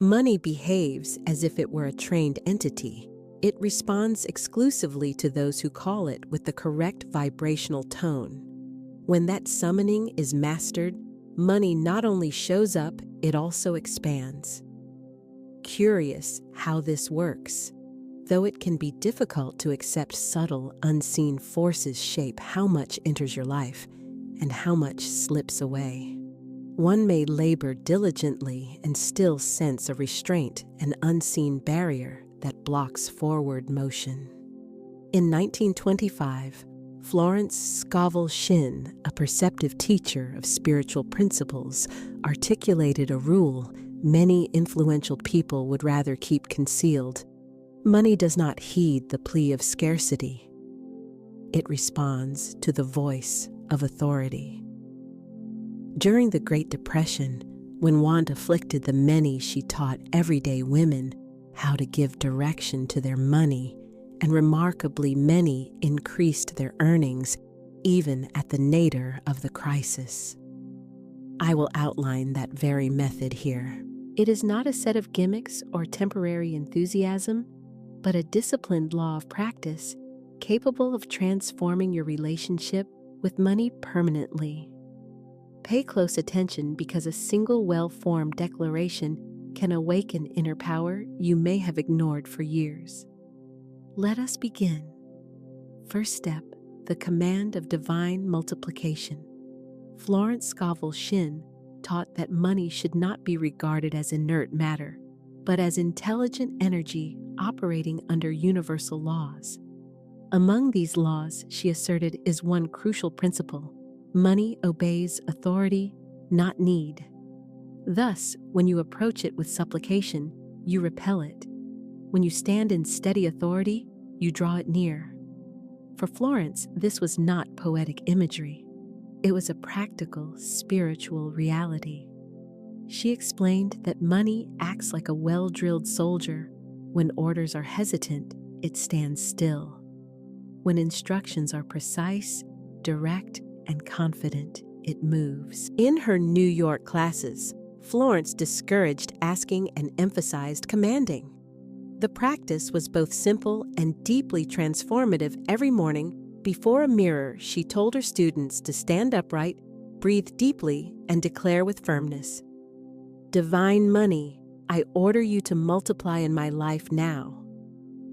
Money behaves as if it were a trained entity. It responds exclusively to those who call it with the correct vibrational tone. When that summoning is mastered, money not only shows up, it also expands. Curious how this works. Though it can be difficult to accept, subtle, unseen forces shape how much enters your life and how much slips away. One may labor diligently and still sense a restraint, an unseen barrier that blocks forward motion. In 1925, Florence Scovel Shinn, a perceptive teacher of spiritual principles, articulated a rule many influential people would rather keep concealed. Money does not heed the plea of scarcity. It responds to the voice of authority. During the Great Depression, when want afflicted the many, she taught everyday women how to give direction to their money, and remarkably many increased their earnings even at the nadir of the crisis. I will outline that very method here. It is not a set of gimmicks or temporary enthusiasm, but a disciplined law of practice capable of transforming your relationship with money permanently. Pay close attention, because a single well-formed declaration can awaken inner power you may have ignored for years. Let us begin. First step, the command of divine multiplication. Florence Scovel Shinn taught that money should not be regarded as inert matter, but as intelligent energy operating under universal laws. Among these laws, she asserted, is one crucial principle: money obeys authority, not need. Thus, when you approach it with supplication, you repel it. When you stand in steady authority, you draw it near. For Florence, this was not poetic imagery. It was a practical, spiritual reality. She explained that money acts like a well-drilled soldier. When orders are hesitant, it stands still. When instructions are precise, direct, and confident, it moves. In her New York classes, Florence discouraged asking and emphasized commanding. The practice was both simple and deeply transformative. Every morning, before a mirror, she told her students to stand upright, breathe deeply, and declare with firmness, "Divine money, I order you to multiply in my life now.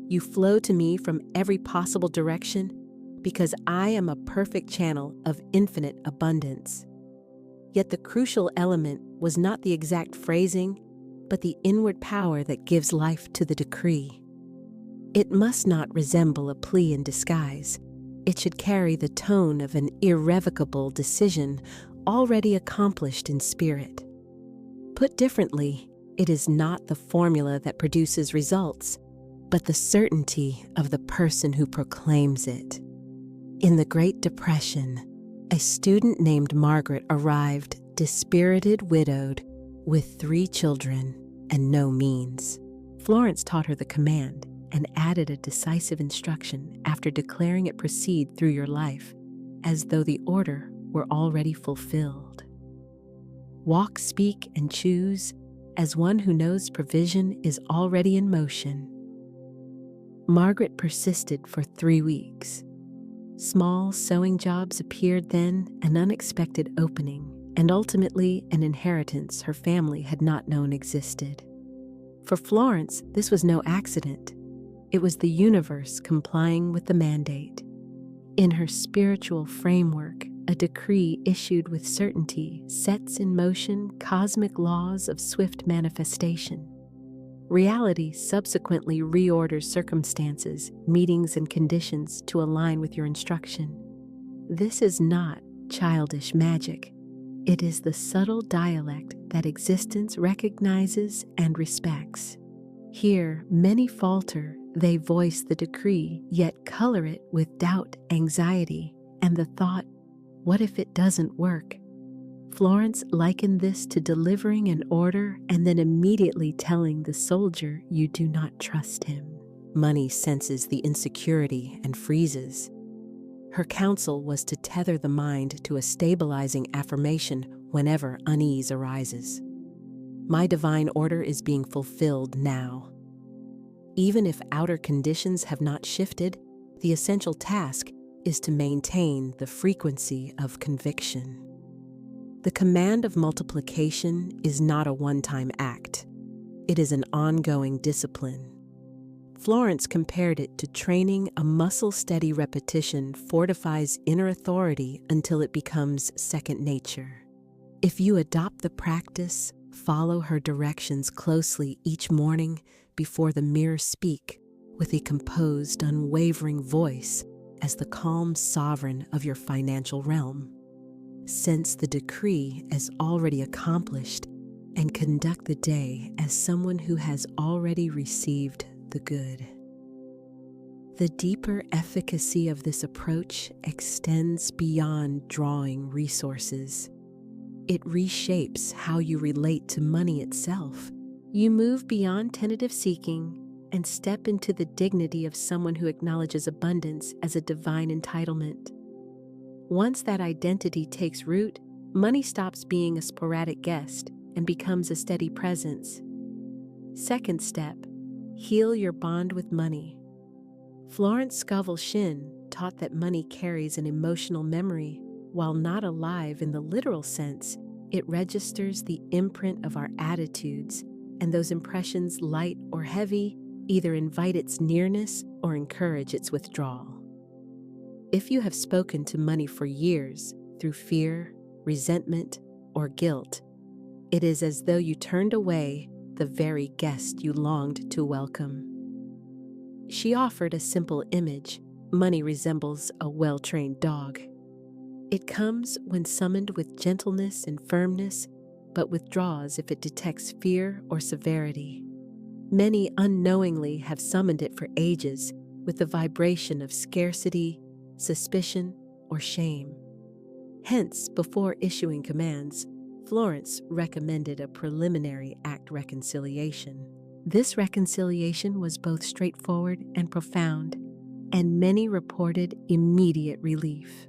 You flow to me from every possible direction because I am a perfect channel of infinite abundance." Yet the crucial element was not the exact phrasing, but the inward power that gives life to the decree. It must not resemble a plea in disguise. It should carry the tone of an irrevocable decision already accomplished in spirit. Put differently, it is not the formula that produces results, but the certainty of the person who proclaims it. In the Great Depression, a student named Margaret arrived, dispirited, widowed, with 3 children and no means. Florence taught her the command and added a decisive instruction after declaring it: proceed through your life as though the order were already fulfilled. Walk, speak, and choose as one who knows provision is already in motion. Margaret persisted for 3 weeks. Small sewing jobs appeared then, an unexpected opening, and ultimately an inheritance her family had not known existed. For Florence, this was no accident. It was the universe complying with the mandate. In her spiritual framework, a decree issued with certainty sets in motion cosmic laws of swift manifestation. Reality subsequently reorders circumstances, meetings, and conditions to align with your instruction. This is not childish magic. It is the subtle dialect that existence recognizes and respects. Here, many falter. They voice the decree, yet color it with doubt, anxiety, and the thought, what if it doesn't work? Florence likened this to delivering an order and then immediately telling the soldier you do not trust him. Money senses the insecurity and freezes. Her counsel was to tether the mind to a stabilizing affirmation whenever unease arises. My divine order is being fulfilled now. Even if outer conditions have not shifted, the essential task is to maintain the frequency of conviction. The command of multiplication is not a one-time act. It is an ongoing discipline. Florence compared it to training a muscle. Steady repetition fortifies inner authority until it becomes second nature. If you adopt the practice, follow her directions closely each morning before the mirror, speak with a composed, unwavering voice as the calm sovereign of your financial realm. Sense the decree as already accomplished and conduct the day as someone who has already received the good. The deeper efficacy of this approach extends beyond drawing resources. It reshapes how you relate to money itself. You move beyond tentative seeking and step into the dignity of someone who acknowledges abundance as a divine entitlement. Once that identity takes root, money stops being a sporadic guest and becomes a steady presence. Second step, heal your bond with money. Florence Scovel Shinn taught that money carries an emotional memory. While not alive in the literal sense, it registers the imprint of our attitudes, and those impressions, light or heavy, either invite its nearness or encourage its withdrawal. If you have spoken to money for years through fear, resentment, or guilt, it is as though you turned away the very guest you longed to welcome. She offered a simple image. Money resembles a well-trained dog. It comes when summoned with gentleness and firmness, but withdraws if it detects fear or severity. Many unknowingly have summoned it for ages with the vibration of scarcity, suspicion, or shame. Hence, before issuing commands, Florence recommended a preliminary act reconciliation. This reconciliation was both straightforward and profound, and many reported immediate relief.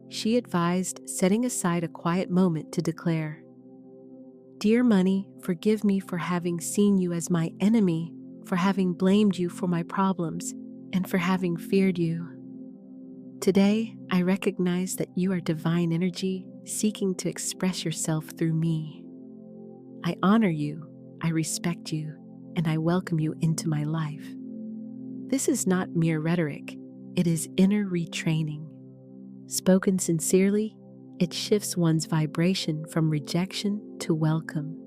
She advised setting aside a quiet moment to declare, "Dear money, forgive me for having seen you as my enemy, for having blamed you for my problems, and for having feared you. Today, I recognize that you are divine energy seeking to express yourself through me. I honor you, I respect you, and I welcome you into my life." This is not mere rhetoric, it is inner retraining. Spoken sincerely, it shifts one's vibration from rejection to welcome.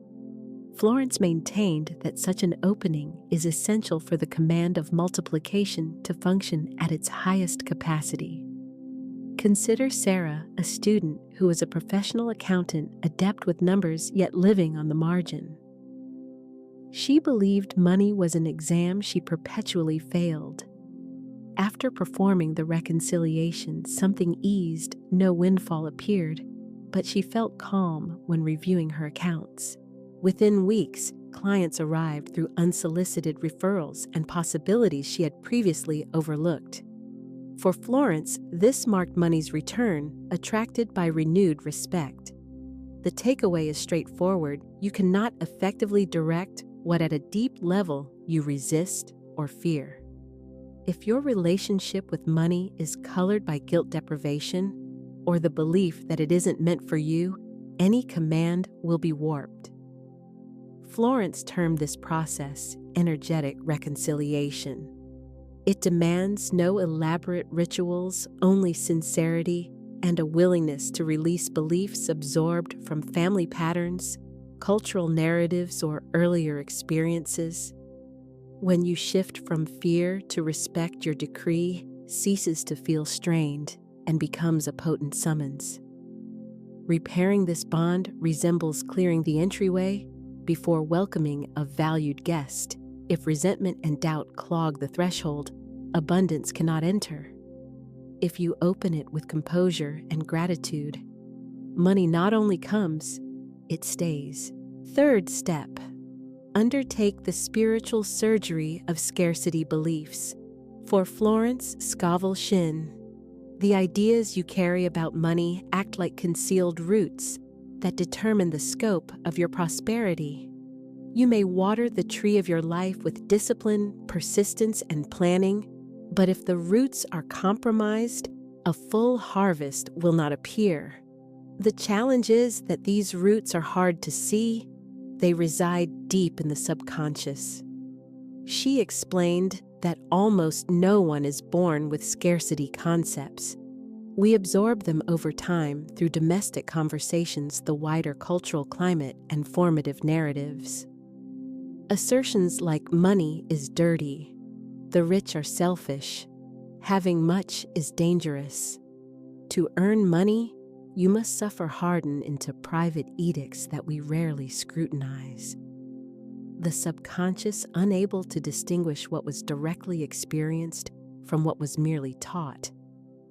Florence maintained that such an opening is essential for the command of multiplication to function at its highest capacity. Consider Sarah, a student who was a professional accountant, adept with numbers yet living on the margin. She believed money was an exam she perpetually failed. After performing the reconciliation, something eased, no windfall appeared, but she felt calm when reviewing her accounts. Within weeks, clients arrived through unsolicited referrals and possibilities she had previously overlooked. For Florence, this marked money's return, attracted by renewed respect. The takeaway is straightforward. You cannot effectively direct what at a deep level you resist or fear. If your relationship with money is colored by guilt deprivation or the belief that it isn't meant for you, any command will be warped. Florence termed this process energetic reconciliation. It demands no elaborate rituals, only sincerity and a willingness to release beliefs absorbed from family patterns, cultural narratives, or earlier experiences. When you shift from fear to respect, your decree ceases to feel strained and becomes a potent summons. Repairing this bond resembles clearing the entryway before welcoming a valued guest. If resentment and doubt clog the threshold, abundance cannot enter. If you open it with composure and gratitude, money not only comes, it stays. Third step, undertake the spiritual surgery of scarcity beliefs. For Florence Scovel Shinn, the ideas you carry about money act like concealed roots that determine the scope of your prosperity. You may water the tree of your life with discipline, persistence, and planning, but if the roots are compromised, a full harvest will not appear. The challenge is that these roots are hard to see. They reside deep in the subconscious. She explained that almost no one is born with scarcity concepts. We absorb them over time through domestic conversations, the wider cultural climate, and formative narratives. Assertions like money is dirty, the rich are selfish, having much is dangerous. To earn money, you must suffer harden into private edicts that we rarely scrutinize. The subconscious, unable to distinguish what was directly experienced from what was merely taught,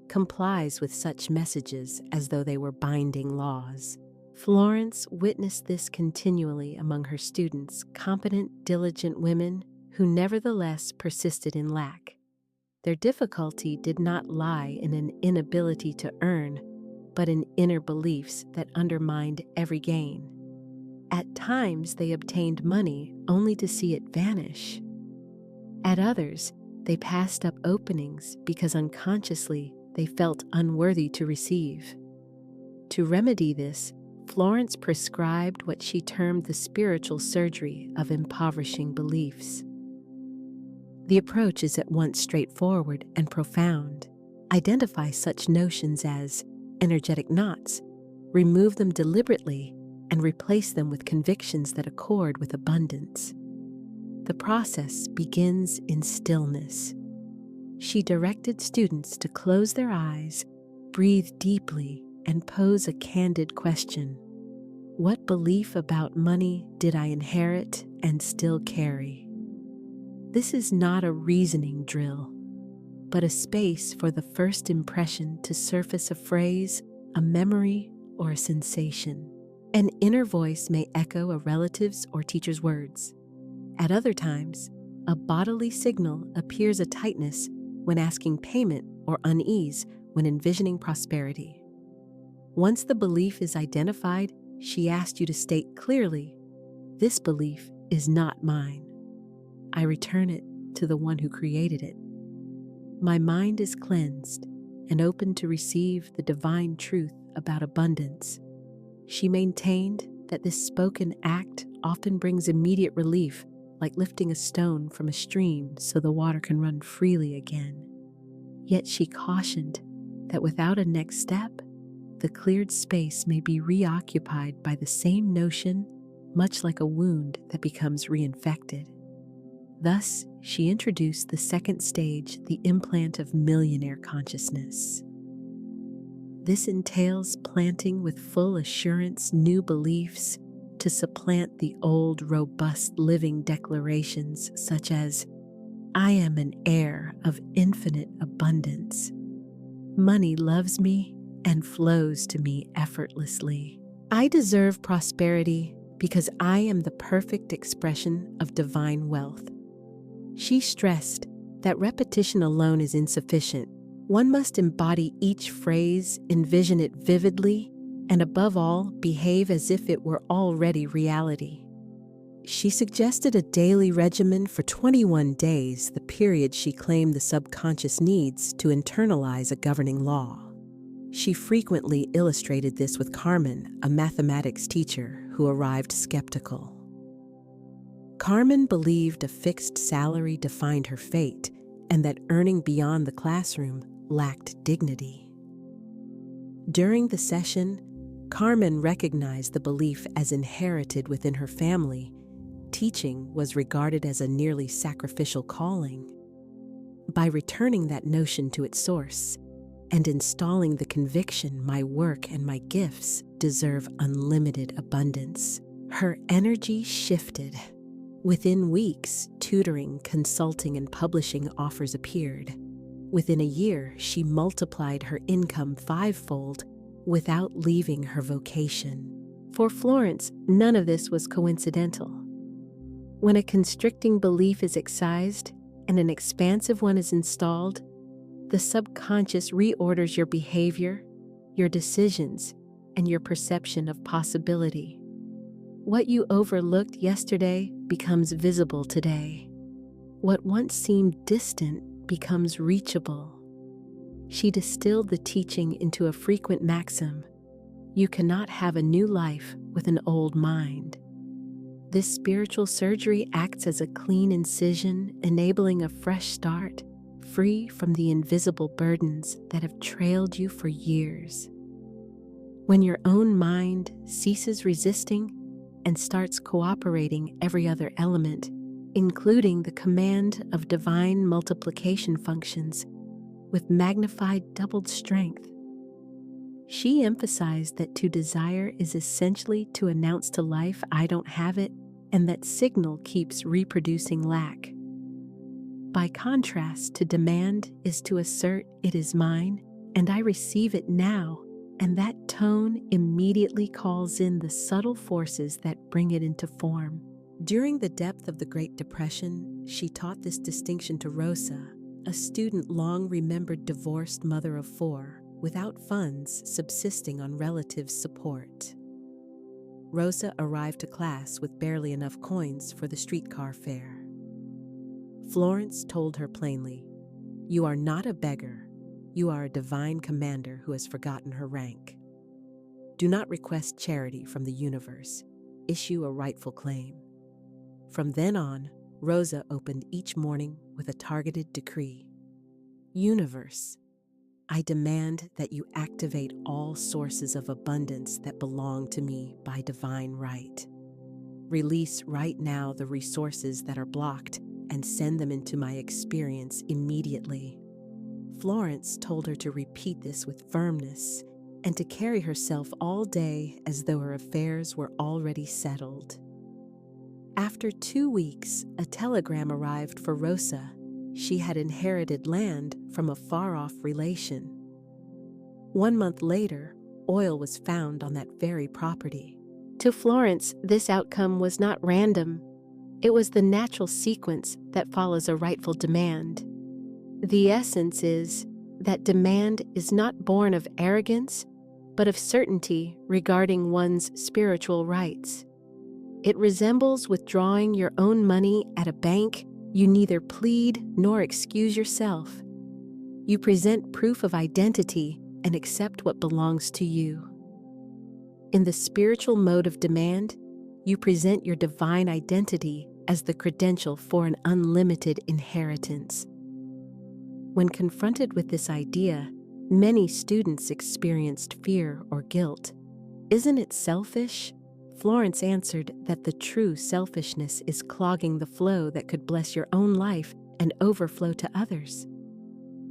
complies with such messages as though they were binding laws. Florence witnessed this continually among her students, competent, diligent women who nevertheless persisted in lack. Their difficulty did not lie in an inability to earn, but in inner beliefs that undermined every gain. At times, they obtained money only to see it vanish. At others, they passed up openings because unconsciously they felt unworthy to receive. To remedy this, Florence prescribed what she termed the spiritual surgery of impoverishing beliefs. The approach is at once straightforward and profound. Identify such notions as energetic knots, remove them deliberately, and replace them with convictions that accord with abundance. The process begins in stillness. She directed students to close their eyes, breathe deeply, and pose a candid question. What belief about money did I inherit and still carry? This is not a reasoning drill, but a space for the first impression to surface a phrase, a memory, or a sensation. An inner voice may echo a relative's or teacher's words. At other times, a bodily signal appears, a tightness when asking payment or unease when envisioning prosperity. Once the belief is identified, she asked you to state clearly, "This belief is not mine. I return it to the one who created it. My mind is cleansed and open to receive the divine truth about abundance." She maintained that this spoken act often brings immediate relief, like lifting a stone from a stream so the water can run freely again. Yet she cautioned that without a next step, the cleared space may be reoccupied by the same notion, much like a wound that becomes reinfected. Thus, she introduced the second stage, the implant of millionaire consciousness. This entails planting with full assurance new beliefs to supplant the old, robust living declarations such as, "I am an heir of infinite abundance. Money loves me and flows to me effortlessly. I deserve prosperity because I am the perfect expression of divine wealth." She stressed that repetition alone is insufficient. One must embody each phrase, envision it vividly, and above all, behave as if it were already reality. She suggested a daily regimen for 21 days, the period she claimed the subconscious needs to internalize a governing law. She frequently illustrated this with Carmen, a mathematics teacher who arrived skeptical. Carmen believed a fixed salary defined her fate and that earning beyond the classroom lacked dignity. During the session, Carmen recognized the belief as inherited within her family. Teaching was regarded as a nearly sacrificial calling. By returning that notion to its source and installing the conviction my work and my gifts deserve unlimited abundance, her energy shifted. Within weeks, tutoring, consulting, and publishing offers appeared. Within a year, she multiplied her income fivefold without leaving her vocation. For Florence, none of this was coincidental. When a constricting belief is excised and an expansive one is installed, the subconscious reorders your behavior, your decisions, and your perception of possibility. What you overlooked yesterday becomes visible today. What once seemed distant becomes reachable. She distilled the teaching into a frequent maxim: you cannot have a new life with an old mind. This spiritual surgery acts as a clean incision, enabling a fresh start, free from the invisible burdens that have trailed you for years. When your own mind ceases resisting and starts cooperating every other element, including the command of divine multiplication functions, with magnified doubled strength. She emphasized that to desire is essentially to announce to life, I don't have it, and that signal keeps reproducing lack. By contrast, to demand is to assert it is mine, and I receive it now, and that tone immediately calls in the subtle forces that bring it into form. During the depth of the Great Depression, she taught this distinction to Rosa, a student long remembered divorced mother of 4, without funds, subsisting on relatives' support. Rosa arrived to class with barely enough coins for the streetcar fare. Florence told her plainly, "You are not a beggar. You are a divine commander who has forgotten her rank. Do not request charity from the universe. Issue a rightful claim." From then on, Rosa opened each morning with a targeted decree. Universe, I demand that you activate all sources of abundance that belong to me by divine right. Release right now the resources that are blocked and send them into my experience immediately. Florence told her to repeat this with firmness and to carry herself all day as though her affairs were already settled. After 2 weeks, a telegram arrived for Rosa. She had inherited land from a far-off relation. 1 month later, oil was found on that very property. To Florence, this outcome was not random. It was the natural sequence that follows a rightful demand. The essence is that demand is not born of arrogance, but of certainty regarding one's spiritual rights. It resembles withdrawing your own money at a bank. You neither plead nor excuse yourself. You present proof of identity and accept what belongs to you. In the spiritual mode of demand, you present your divine identity as the credential for an unlimited inheritance. When confronted with this idea, many students experienced fear or guilt. Isn't it selfish? Florence answered that the true selfishness is clogging the flow that could bless your own life and overflow to others.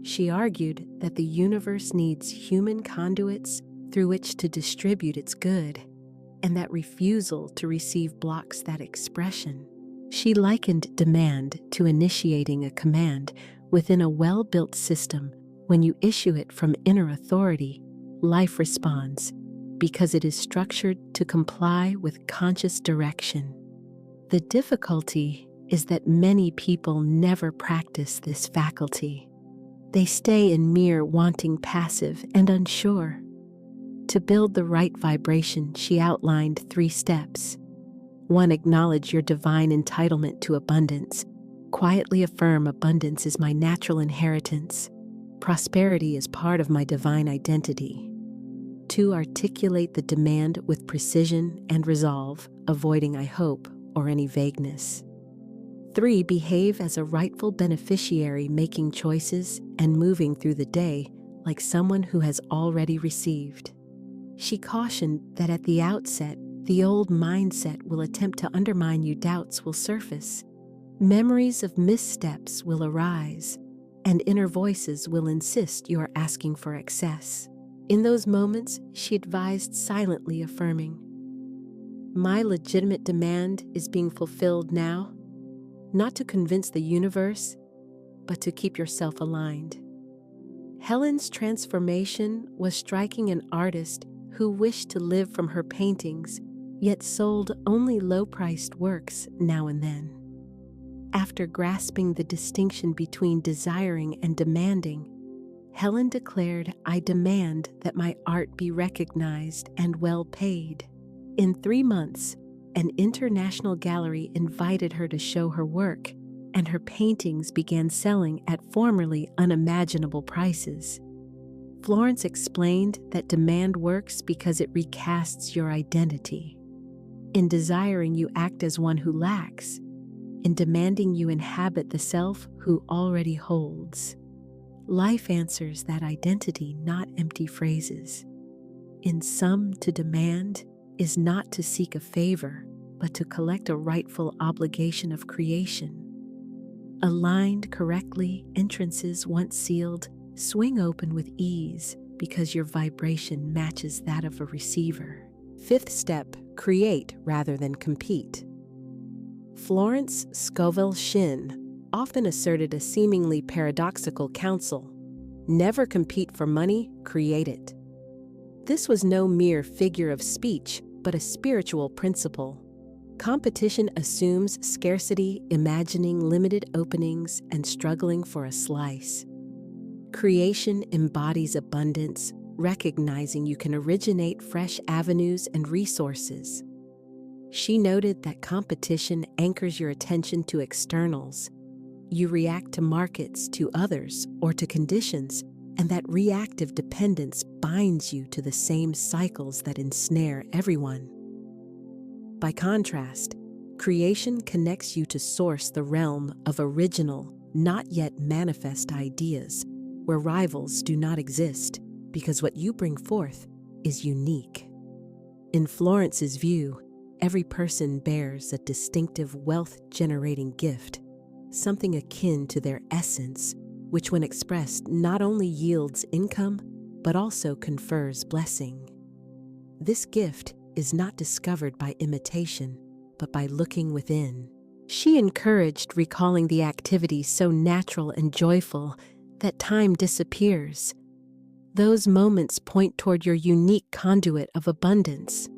She argued that the universe needs human conduits through which to distribute its good, and that refusal to receive blocks that expression. She likened demand to initiating a command within a well-built system. When you issue it from inner authority, life responds, because it is structured to comply with conscious direction. The difficulty is that many people never practice this faculty. They stay in mere wanting, passive, and unsure. To build the right vibration, she outlined 3 steps. 1. Acknowledge your divine entitlement to abundance. Quietly affirm abundance is my natural inheritance. Prosperity is part of my divine identity. 2. Articulate the demand with precision and resolve, avoiding I hope or any vagueness. 3. Behave as a rightful beneficiary, making choices and moving through the day like someone who has already received. She cautioned that at the outset, the old mindset will attempt to undermine you, doubts will surface, memories of missteps will arise, and inner voices will insist you are asking for excess. In those moments, she advised silently affirming, my legitimate demand is being fulfilled now, not to convince the universe, but to keep yourself aligned. Helen's transformation was striking an artist who wished to live from her paintings, yet sold only low-priced works now and then. After grasping the distinction between desiring and demanding, Helen declared, "I demand that my art be recognized and well paid." In 3 months, an international gallery invited her to show her work, and her paintings began selling at formerly unimaginable prices. Florence explained that demand works because it recasts your identity. In desiring, you act as one who lacks. In demanding, you inhabit the self who already holds. Life answers that identity, not empty phrases. In sum, to demand is not to seek a favor, but to collect a rightful obligation of creation. Aligned correctly, entrances once sealed swing open with ease because your vibration matches that of a receiver. 5th step, create rather than compete. Florence Scovel Shinn often asserted a seemingly paradoxical counsel: never compete for money, create it. This was no mere figure of speech, but a spiritual principle. Competition assumes scarcity, imagining limited openings and struggling for a slice. Creation embodies abundance, recognizing you can originate fresh avenues and resources. She noted that competition anchors your attention to externals. You react to markets, to others, or to conditions, and that reactive dependence binds you to the same cycles that ensnare everyone. By contrast, creation connects you to source, the realm of original, not yet manifest ideas, where rivals do not exist, because what you bring forth is unique. In Florence's view, every person bears a distinctive wealth-generating gift, something akin to their essence, which when expressed not only yields income, but also confers blessing. This gift is not discovered by imitation, but by looking within. She encouraged recalling the activity so natural and joyful that time disappears. Those moments point toward your unique conduit of abundance.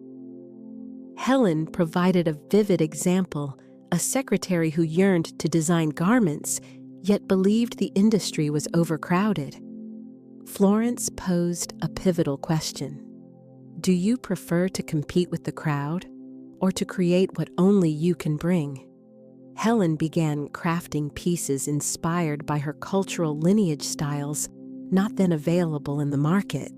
Helen provided a vivid example, a secretary who yearned to design garments, yet believed the industry was overcrowded. Florence posed a pivotal question. Do you prefer to compete with the crowd, or to create what only you can bring? Helen began crafting pieces inspired by her cultural lineage styles, not then available in the market.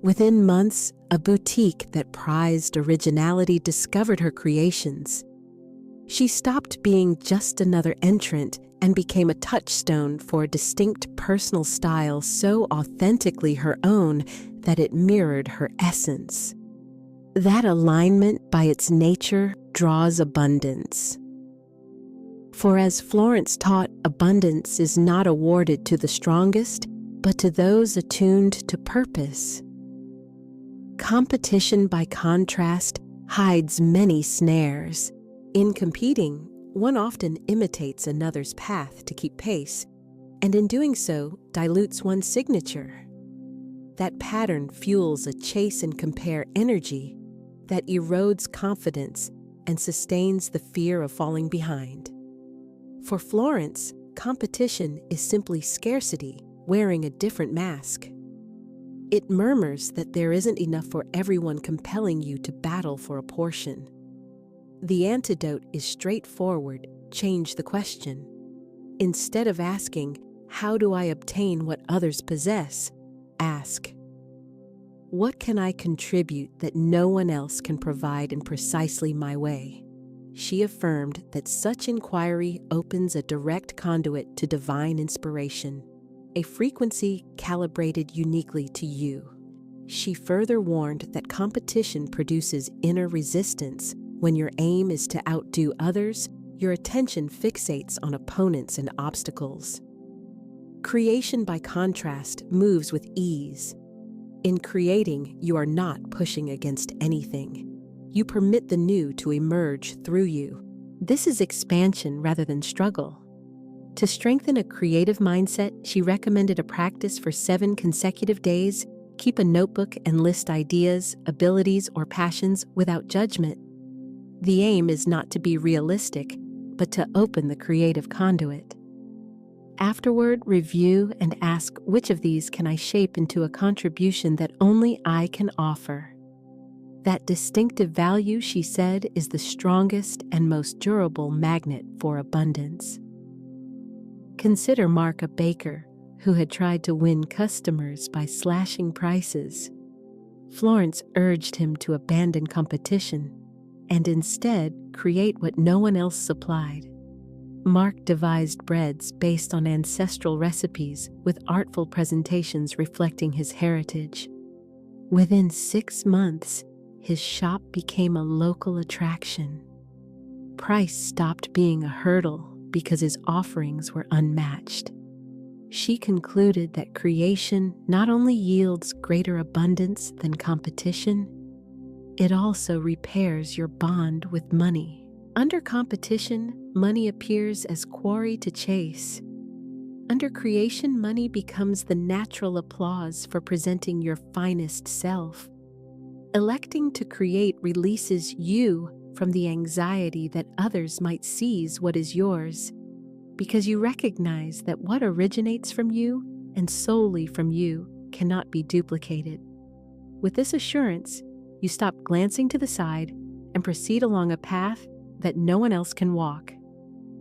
Within months, a boutique that prized originality discovered her creations. She stopped being just another entrant and became a touchstone for a distinct personal style so authentically her own that it mirrored her essence. That alignment, by its nature, draws abundance. For as Florence taught, abundance is not awarded to the strongest, but to those attuned to purpose. Competition, by contrast, hides many snares. In competing, one often imitates another's path to keep pace, and in doing so, dilutes one's signature. That pattern fuels a chase and compare energy that erodes confidence and sustains the fear of falling behind. For Florence, competition is simply scarcity wearing a different mask. It murmurs that there isn't enough for everyone, compelling you to battle for a portion. The antidote is straightforward: change the question. Instead of asking, "How do I obtain what others possess?" ask, "What can I contribute that no one else can provide in precisely my way?" She affirmed that such inquiry opens a direct conduit to divine inspiration, a frequency calibrated uniquely to you. She further warned that competition produces inner resistance. When your aim is to outdo others, your attention fixates on opponents and obstacles. Creation, by contrast, moves with ease. In creating, you are not pushing against anything. You permit the new to emerge through you. This is expansion rather than struggle. To strengthen a creative mindset, she recommended a practice for 7 consecutive days. Keep a notebook and list ideas, abilities, or passions without judgment. The aim is not to be realistic, but to open the creative conduit. Afterward, review and ask which of these can I shape into a contribution that only I can offer. That distinctive value, she said, is the strongest and most durable magnet for abundance. Consider Mark, a baker who had tried to win customers by slashing prices. Florence urged him to abandon competition and instead create what no one else supplied. Mark devised breads based on ancestral recipes with artful presentations reflecting his heritage. Within 6 months, his shop became a local attraction. Price stopped being a hurdle because his offerings were unmatched. She concluded that creation not only yields greater abundance than competition, it also repairs your bond with money. Under competition, money appears as quarry to chase. Under creation, money becomes the natural applause for presenting your finest self. Electing to create releases you from the anxiety that others might seize what is yours, because you recognize that what originates from you and solely from you cannot be duplicated. With this assurance, you stop glancing to the side and proceed along a path that no one else can walk.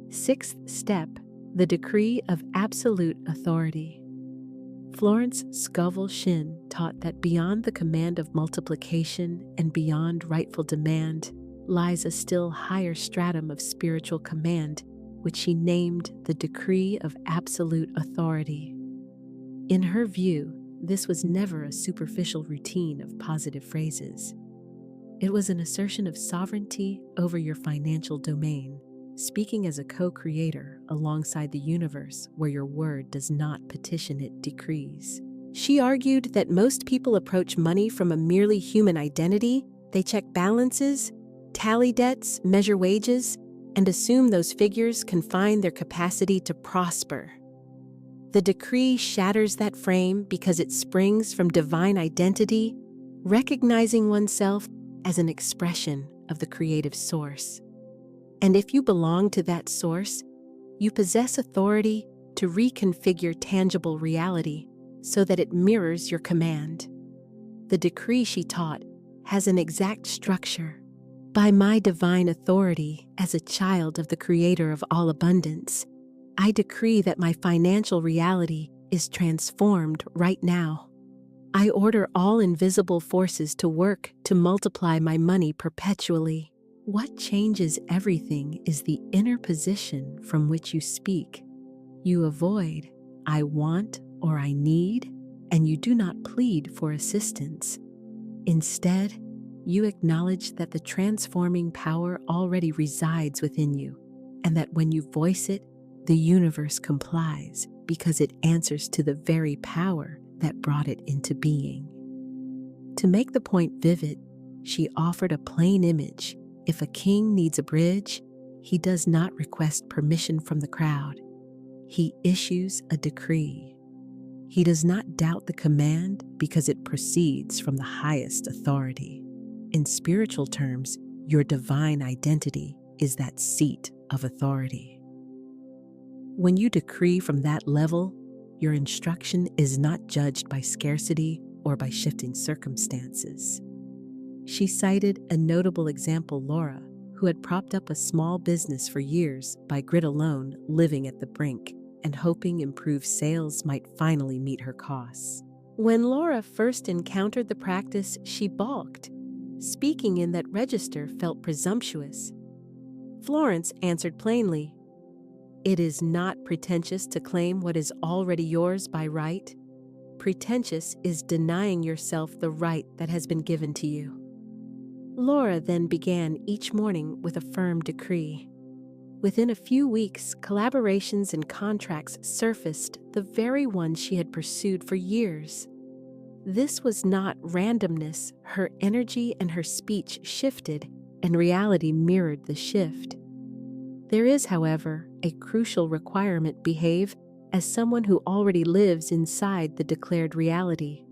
6th step, the decree of absolute authority. Florence Scovel Shinn taught that beyond the command of multiplication and beyond rightful demand lies a still higher stratum of spiritual command, which she named the decree of absolute authority. In her view, this was never a superficial routine of positive phrases. It was an assertion of sovereignty over your financial domain, speaking as a co-creator alongside the universe where your word does not petition, it decrees. She argued that most people approach money from a merely human identity. They check balances, tally debts, measure wages, and assume those figures confine their capacity to prosper. The decree shatters that frame because it springs from divine identity, recognizing oneself as an expression of the creative source. And if you belong to that source, you possess authority to reconfigure tangible reality so that it mirrors your command. The decree, she taught, has an exact structure. By my divine authority as a child of the Creator of all abundance, I decree that my financial reality is transformed right now. I order all invisible forces to work to multiply my money perpetually. What changes everything is the inner position from which you speak. You avoid, I want or I need, and you do not plead for assistance. Instead, you acknowledge that the transforming power already resides within you, and that when you voice it, the universe complies because it answers to the very power that brought it into being. To make the point vivid, she offered a plain image. If a king needs a bridge, he does not request permission from the crowd. He issues a decree. He does not doubt the command because it proceeds from the highest authority. In spiritual terms, your divine identity is that seat of authority. When you decree from that level, your instruction is not judged by scarcity or by shifting circumstances. She cited a notable example, Laura, who had propped up a small business for years by grit alone, living at the brink and hoping improved sales might finally meet her costs. When Laura first encountered the practice, she balked. Speaking in that register felt presumptuous. Florence answered plainly, "It is not pretentious to claim what is already yours by right. Pretentious is denying yourself the right that has been given to you." Laura then began each morning with a firm decree. Within a few weeks, collaborations and contracts surfaced, the very ones she had pursued for years. This was not randomness. Her energy and her speech shifted, and reality mirrored the shift. There is, however, a crucial requirement: behave as someone who already lives inside the declared reality.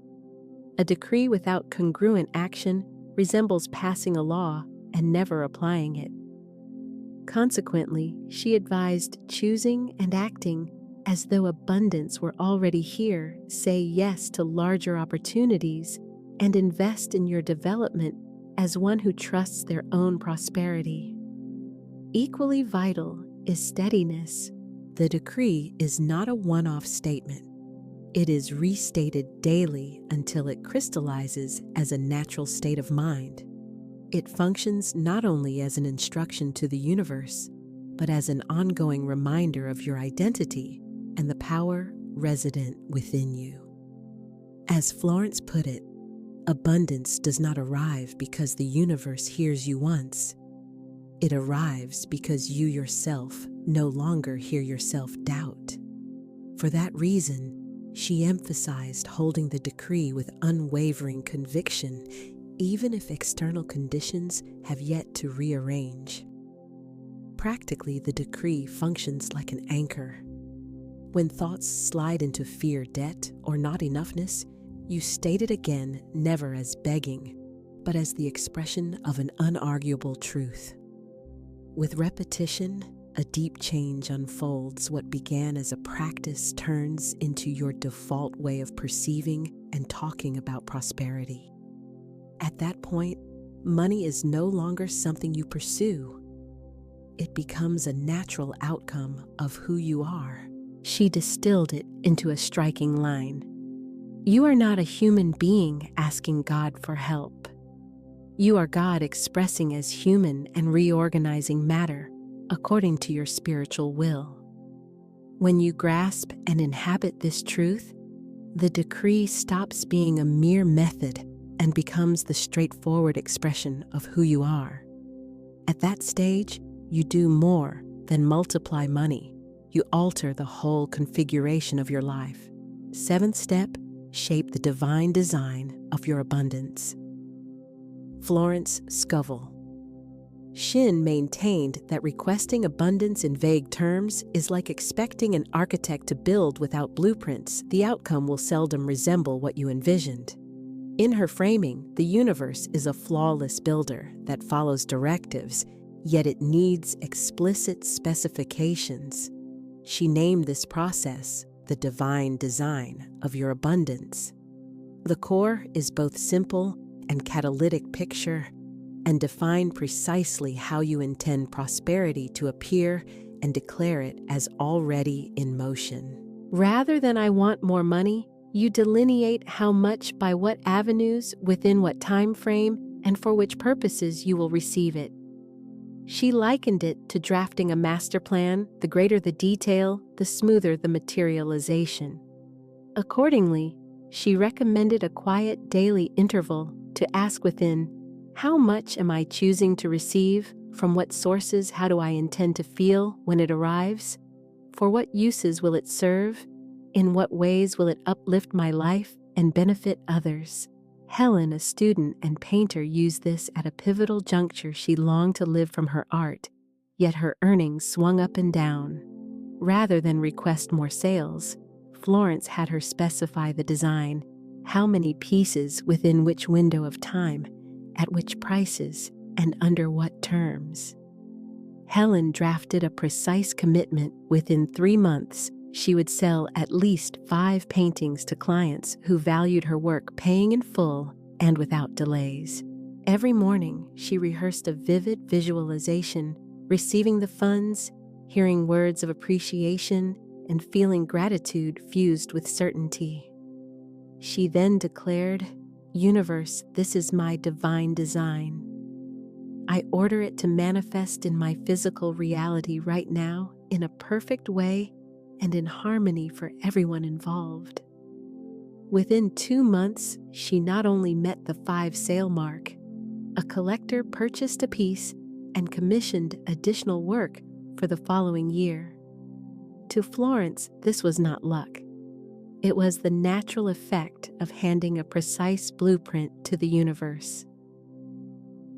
A decree without congruent action resembles passing a law and never applying it. Consequently, she advised choosing and acting as though abundance were already here. Say yes to larger opportunities and invest in your development as one who trusts their own prosperity. Equally vital is steadiness. The decree is not a one-off statement. It is restated daily until it crystallizes as a natural state of mind. It functions not only as an instruction to the universe, but as an ongoing reminder of your identity and the power resident within you. As Florence put it, abundance does not arrive because the universe hears you once. It arrives because you yourself no longer hear yourself doubt. For that reason, she emphasized holding the decree with unwavering conviction, even if external conditions have yet to rearrange. Practically, the decree functions like an anchor. When thoughts slide into fear, debt, or not enoughness, you state it again, never as begging, but as the expression of an unarguable truth. With repetition, a deep change unfolds. What began as a practice turns into your default way of perceiving and talking about prosperity. At that point, money is no longer something you pursue. It becomes a natural outcome of who you are. She distilled it into a striking line. You are not a human being asking God for help. You are God expressing as human and reorganizing matter according to your spiritual will. When you grasp and inhabit this truth, the decree stops being a mere method and becomes the straightforward expression of who you are. At that stage, you do more than multiply money. You alter the whole configuration of your life. Seventh step, shape the divine design of your abundance. Florence Scovel Shinn maintained that requesting abundance in vague terms is like expecting an architect to build without blueprints. The outcome will seldom resemble what you envisioned. In her framing, the universe is a flawless builder that follows directives, yet it needs explicit specifications. She named this process the divine design of your abundance. The core is both simple and catalytic picture, and define precisely how you intend prosperity to appear and declare it as already in motion. Rather than "I want more money," you delineate how much, by what avenues, within what time frame, and for which purposes you will receive it. She likened it to drafting a master plan. The greater the detail, the smoother the materialization. Accordingly, she recommended a quiet daily interval to ask within, how much am I choosing to receive? From what sources? How do I intend to feel when it arrives? For what uses will it serve? In what ways will it uplift my life and benefit others? Helen, a student and painter, used this at a pivotal juncture. She longed to live from her art, yet her earnings swung up and down. Rather than request more sales, Florence had her specify the design, how many pieces, within which window of time, at which prices, and under what terms. Helen drafted a precise commitment. Within 3 months, she would sell at least 5 paintings to clients who valued her work, paying in full and without delays. Every morning, she rehearsed a vivid visualization, receiving the funds, hearing words of appreciation, and feeling gratitude fused with certainty. She then declared, "Universe, this is my divine design. I order it to manifest in my physical reality right now in a perfect way and in harmony for everyone involved." Within 2 months, she not only met the 5 sale mark, a collector purchased a piece and commissioned additional work for the following year. To Florence, this was not luck. It was the natural effect of handing a precise blueprint to the universe.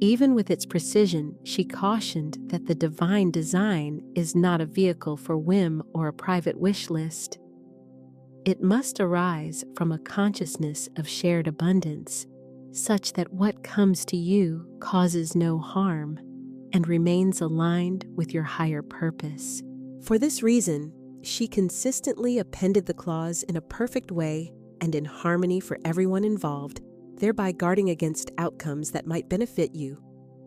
Even with its precision, she cautioned that the divine design is not a vehicle for whim or a private wish list. It must arise from a consciousness of shared abundance, such that what comes to you causes no harm and remains aligned with your higher purpose. For this reason, She consistently appended the clause in a perfect way and in harmony for everyone involved, thereby guarding against outcomes that might benefit you,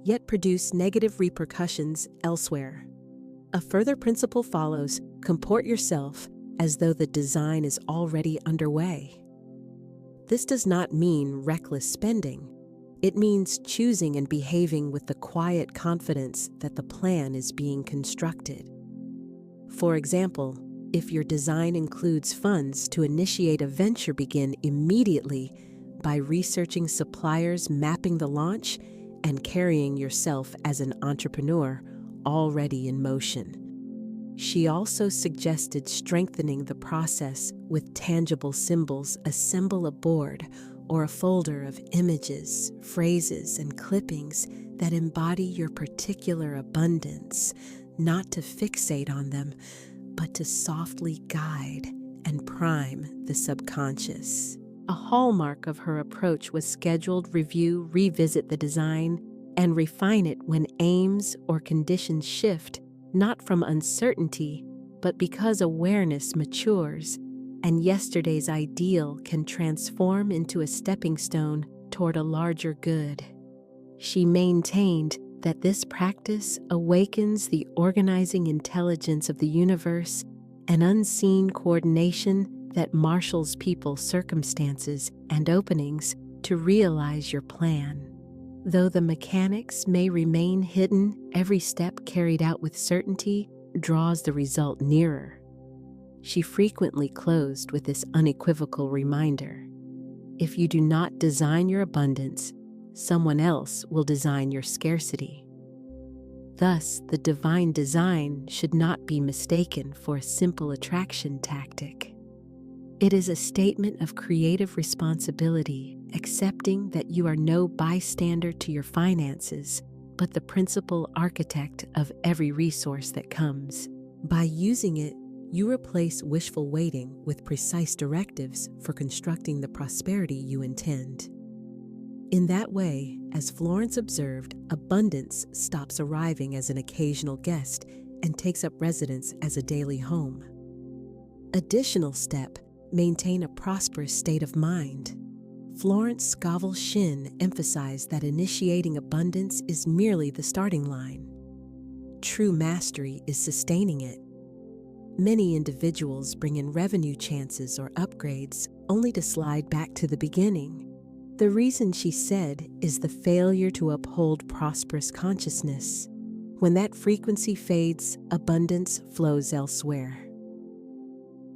yet produce negative repercussions elsewhere. A further principle follows: comport yourself as though the design is already underway. This does not mean reckless spending. It means choosing and behaving with the quiet confidence that the plan is being constructed. For example, if your design includes funds to initiate a venture, begin immediately by researching suppliers, mapping the launch, and carrying yourself as an entrepreneur already in motion. She also suggested strengthening the process with tangible symbols. Assemble a board or a folder of images, phrases, and clippings that embody your particular abundance, not to fixate on them, but to softly guide and prime the subconscious. A hallmark of her approach was scheduled review. Revisit the design and refine it when aims or conditions shift, not from uncertainty, but because awareness matures and yesterday's ideal can transform into a stepping stone toward a larger good. She maintained that this practice awakens the organizing intelligence of the universe, an unseen coordination that marshals people, circumstances, and openings to realize your plan. Though the mechanics may remain hidden, every step carried out with certainty draws the result nearer. She frequently closed with this unequivocal reminder: if you do not design your abundance, someone else will design your scarcity. Thus, the divine design should not be mistaken for a simple attraction tactic. It is a statement of creative responsibility, accepting that you are no bystander to your finances, but the principal architect of every resource that comes. By using it, you replace wishful waiting with precise directives for constructing the prosperity you intend. In that way, as Florence observed, abundance stops arriving as an occasional guest and takes up residence as a daily home. Additional step: maintain a prosperous state of mind. Florence Scovel Shinn emphasized that initiating abundance is merely the starting line. True mastery is sustaining it. Many individuals bring in revenue chances or upgrades only to slide back to the beginning. The reason, she said, is the failure to uphold prosperous consciousness. When that frequency fades, abundance flows elsewhere.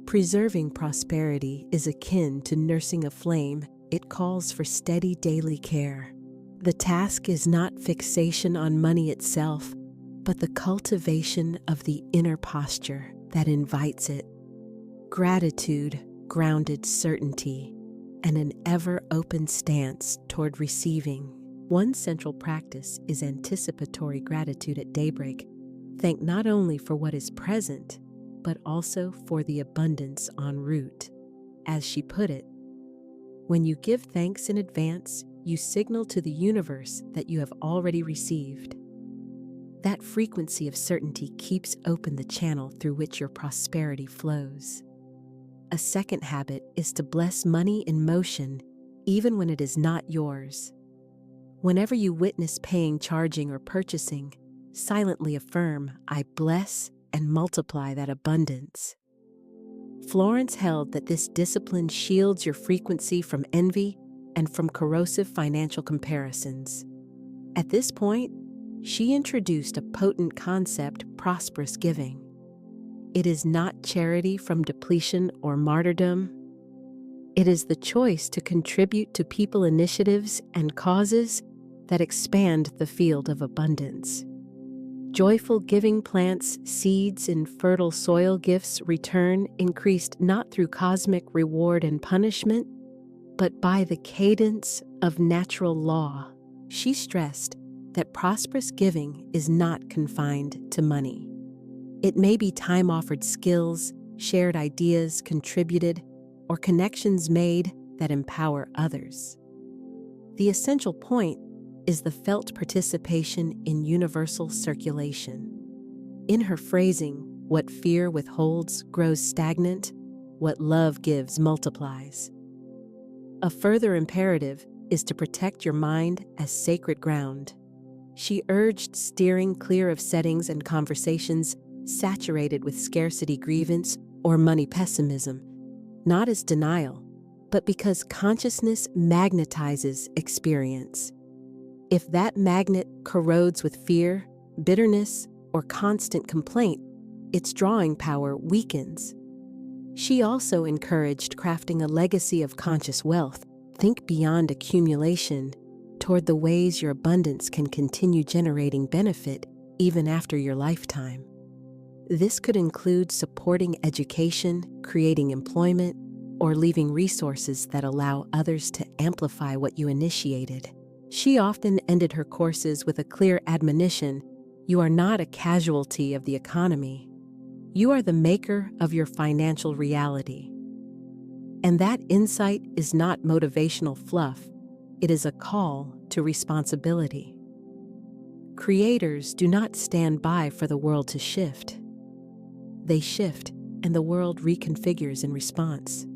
Preserving prosperity is akin to nursing a flame. It calls for steady daily care. The task is not fixation on money itself, but the cultivation of the inner posture that invites it. Gratitude, grounded certainty, and an ever-open stance toward receiving. One central practice is anticipatory gratitude at daybreak. Thank not only for what is present, but also for the abundance en route. As she put it, when you give thanks in advance, you signal to the universe that you have already received. That frequency of certainty keeps open the channel through which your prosperity flows. A second habit is to bless money in motion, even when it is not yours. Whenever you witness paying, charging, or purchasing, silently affirm, "I bless and multiply that abundance." Florence held that this discipline shields your frequency from envy and from corrosive financial comparisons. At this point, she introduced a potent concept: prosperous giving. It is not charity from depletion or martyrdom. It is the choice to contribute to people, initiatives, and causes that expand the field of abundance. Joyful giving plants seeds in fertile soil. Gifts return increased not through cosmic reward and punishment, but by the cadence of natural law. She stressed that prosperous giving is not confined to money. It may be time-offered skills, shared ideas contributed, or connections made that empower others. The essential point is the felt participation in universal circulation. In her phrasing, What fear withholds grows stagnant. What love gives multiplies. A further imperative is to protect your mind as sacred ground. She urged steering clear of settings and conversations saturated with scarcity grievance or money pessimism, not as denial, but because consciousness magnetizes experience. If that magnet corrodes with fear, bitterness, or constant complaint, its drawing power weakens. She also encouraged crafting a legacy of conscious wealth. Think beyond accumulation toward the ways your abundance can continue generating benefit even after your lifetime. This could include supporting education, creating employment, or leaving resources that allow others to amplify what you initiated. She often ended her courses with a clear admonition: you are not a casualty of the economy. You are the maker of your financial reality. And that insight is not motivational fluff. It is a call to responsibility. Creators do not stand by for the world to shift. They shift, and the world reconfigures in response.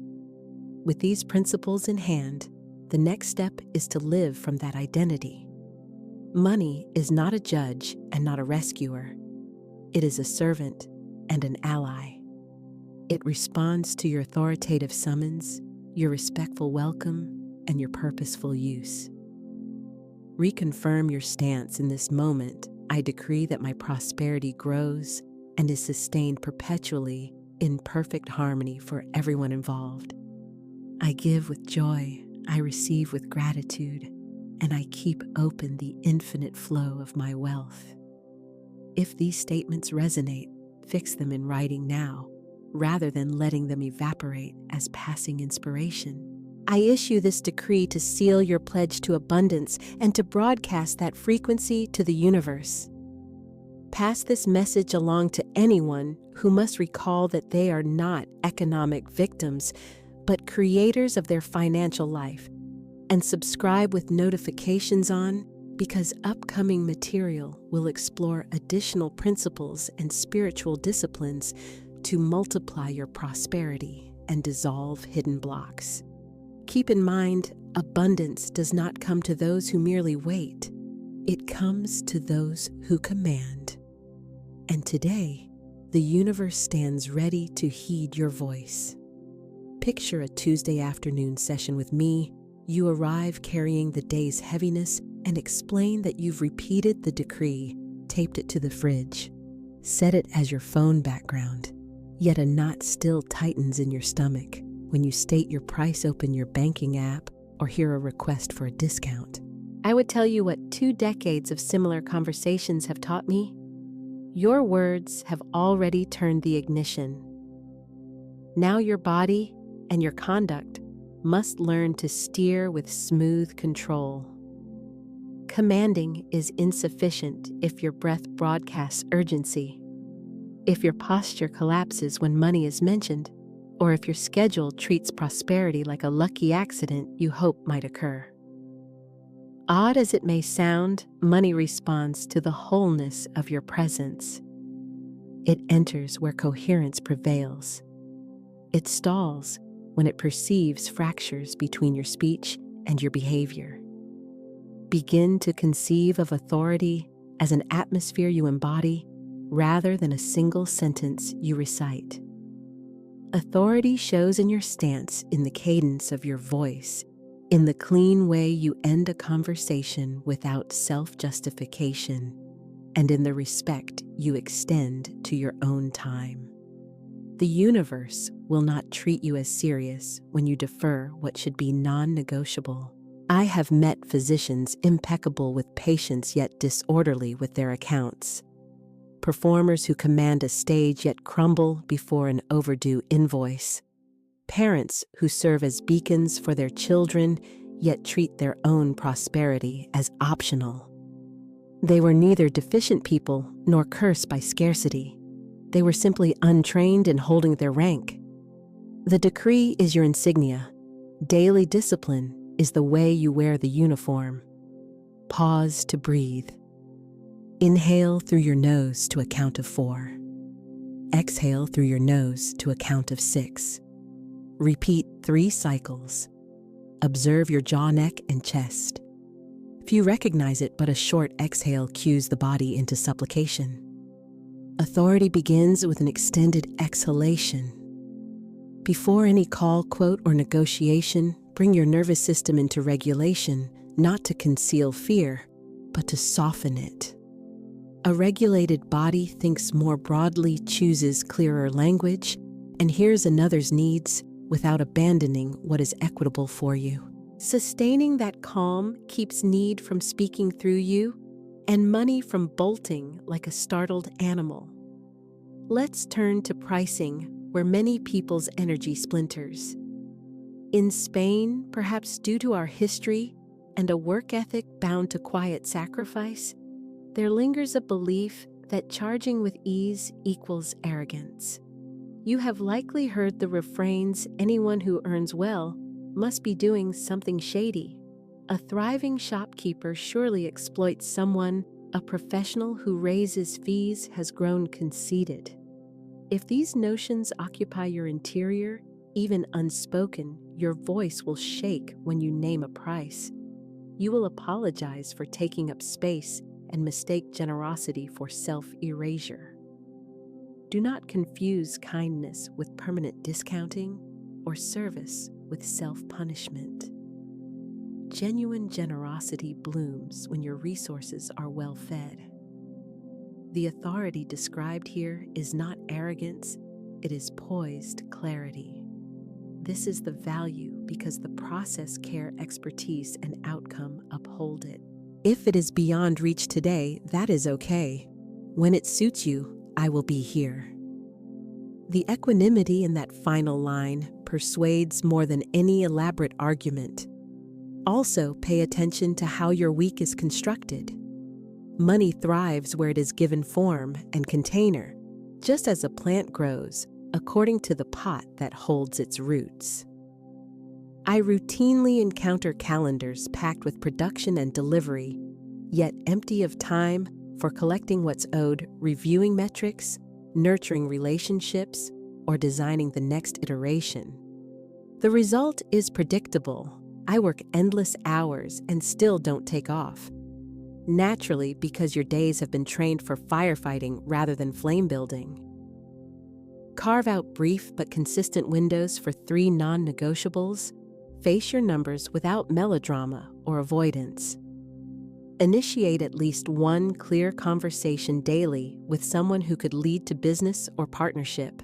With these principles in hand, the next step is to live from that identity. Money is not a judge and not a rescuer. It is a servant and an ally. It responds to your authoritative summons, your respectful welcome, and your purposeful use. Reconfirm your stance in this moment. I decree that my prosperity grows and is sustained perpetually in perfect harmony for everyone involved. I give with joy, I receive with gratitude, and I keep open the infinite flow of my wealth. If these statements resonate, fix them in writing now, rather than letting them evaporate as passing inspiration. I issue this decree to seal your pledge to abundance and to broadcast that frequency to the universe. Pass this message along to anyone who must recall that they are not economic victims, but creators of their financial life, and subscribe with notifications on, because upcoming material will explore additional principles and spiritual disciplines to multiply your prosperity and dissolve hidden blocks. Keep in mind, abundance does not come to those who merely wait. It comes to those who command. And today, the universe stands ready to heed your voice. Picture a Tuesday afternoon session with me. You arrive carrying the day's heaviness and explain that you've repeated the decree, taped it to the fridge, set it as your phone background. Yet a knot still tightens in your stomach when you state your price, open your banking app, or hear a request for a discount. I would tell you what 2 decades of similar conversations have taught me. Your words have already turned the ignition. Now your body and your conduct must learn to steer with smooth control. Commanding is insufficient if your breath broadcasts urgency, if your posture collapses when money is mentioned, or if your schedule treats prosperity like a lucky accident you hope might occur. Odd as it may sound, money responds to the wholeness of your presence. It enters where coherence prevails. It stalls when it perceives fractures between your speech and your behavior. Begin to conceive of authority as an atmosphere you embody rather than a single sentence you recite. Authority shows in your stance, in the cadence of your voice, in the clean way you end a conversation without self-justification, and in the respect you extend to your own time. The universe will not treat you as serious when you defer what should be non-negotiable. I have met physicians impeccable with patients yet disorderly with their accounts. Performers who command a stage yet crumble before an overdue invoice. Parents who serve as beacons for their children yet treat their own prosperity as optional. They were neither deficient people nor cursed by scarcity. They were simply untrained in holding their rank. The decree is your insignia. Daily discipline is the way you wear the uniform. Pause to breathe. Inhale through your nose to a count of 4. Exhale through your nose to a count of 6. Repeat 3 cycles. Observe your jaw, neck, and chest. Few recognize it, but a short exhale cues the body into supplication. Authority begins with an extended exhalation. Before any call, quote, or negotiation, bring your nervous system into regulation, not to conceal fear, but to soften it. A regulated body thinks more broadly, chooses clearer language, and hears another's needs without abandoning what is equitable for you. Sustaining that calm keeps need from speaking through you and money from bolting like a startled animal. Let's turn to pricing, where many people's energy splinters. In Spain, perhaps due to our history and a work ethic bound to quiet sacrifice, there lingers a belief that charging with ease equals arrogance. You have likely heard the refrains, "Anyone who earns well must be doing something shady." A thriving shopkeeper surely exploits someone. A professional who raises fees has grown conceited. If these notions occupy your interior, even unspoken, your voice will shake when you name a price. You will apologize for taking up space and mistake generosity for self-erasure. Do not confuse kindness with permanent discounting or service with self-punishment. Genuine generosity blooms when your resources are well fed. The authority described here is not arrogance, it is poised clarity. This is the value because the process, care, expertise, and outcome uphold it. If it is beyond reach today, that is okay. When it suits you, I will be here. The equanimity in that final line persuades more than any elaborate argument. Also, pay attention to how your week is constructed. Money thrives where it is given form and container, just as a plant grows according to the pot that holds its roots. I routinely encounter calendars packed with production and delivery, yet empty of time for collecting what's owed, reviewing metrics, nurturing relationships, or designing the next iteration. The result is predictable. I work endless hours and still don't take off. Naturally, because your days have been trained for firefighting rather than flame building. Carve out brief but consistent windows for 3 non-negotiables. Face your numbers without melodrama or avoidance. Initiate at least 1 clear conversation daily with someone who could lead to business or partnership.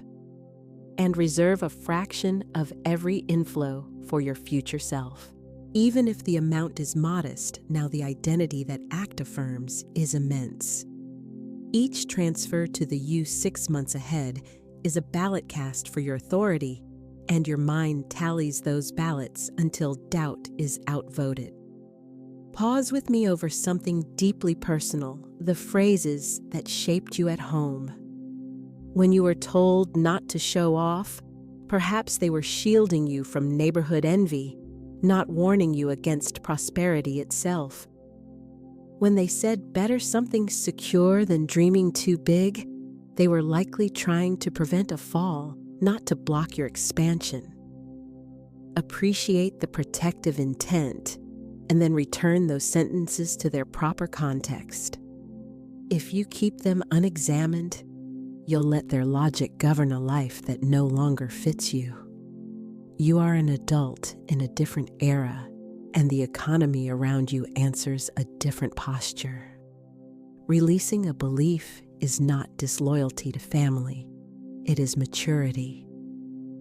And reserve a fraction of every inflow for your future self. Even if the amount is modest, now the identity that act affirms is immense. Each transfer to the you 6 months ahead is a ballot cast for your authority, and your mind tallies those ballots until doubt is outvoted. Pause with me over something deeply personal, the phrases that shaped you at home. When you were told not to show off, perhaps they were shielding you from neighborhood envy, not warning you against prosperity itself. When they said better something secure than dreaming too big, they were likely trying to prevent a fall, not to block your expansion. Appreciate the protective intent, and then return those sentences to their proper context. If you keep them unexamined, you'll let their logic govern a life that no longer fits you. You are an adult in a different era, and the economy around you answers a different posture. Releasing a belief is not disloyalty to family, it is maturity.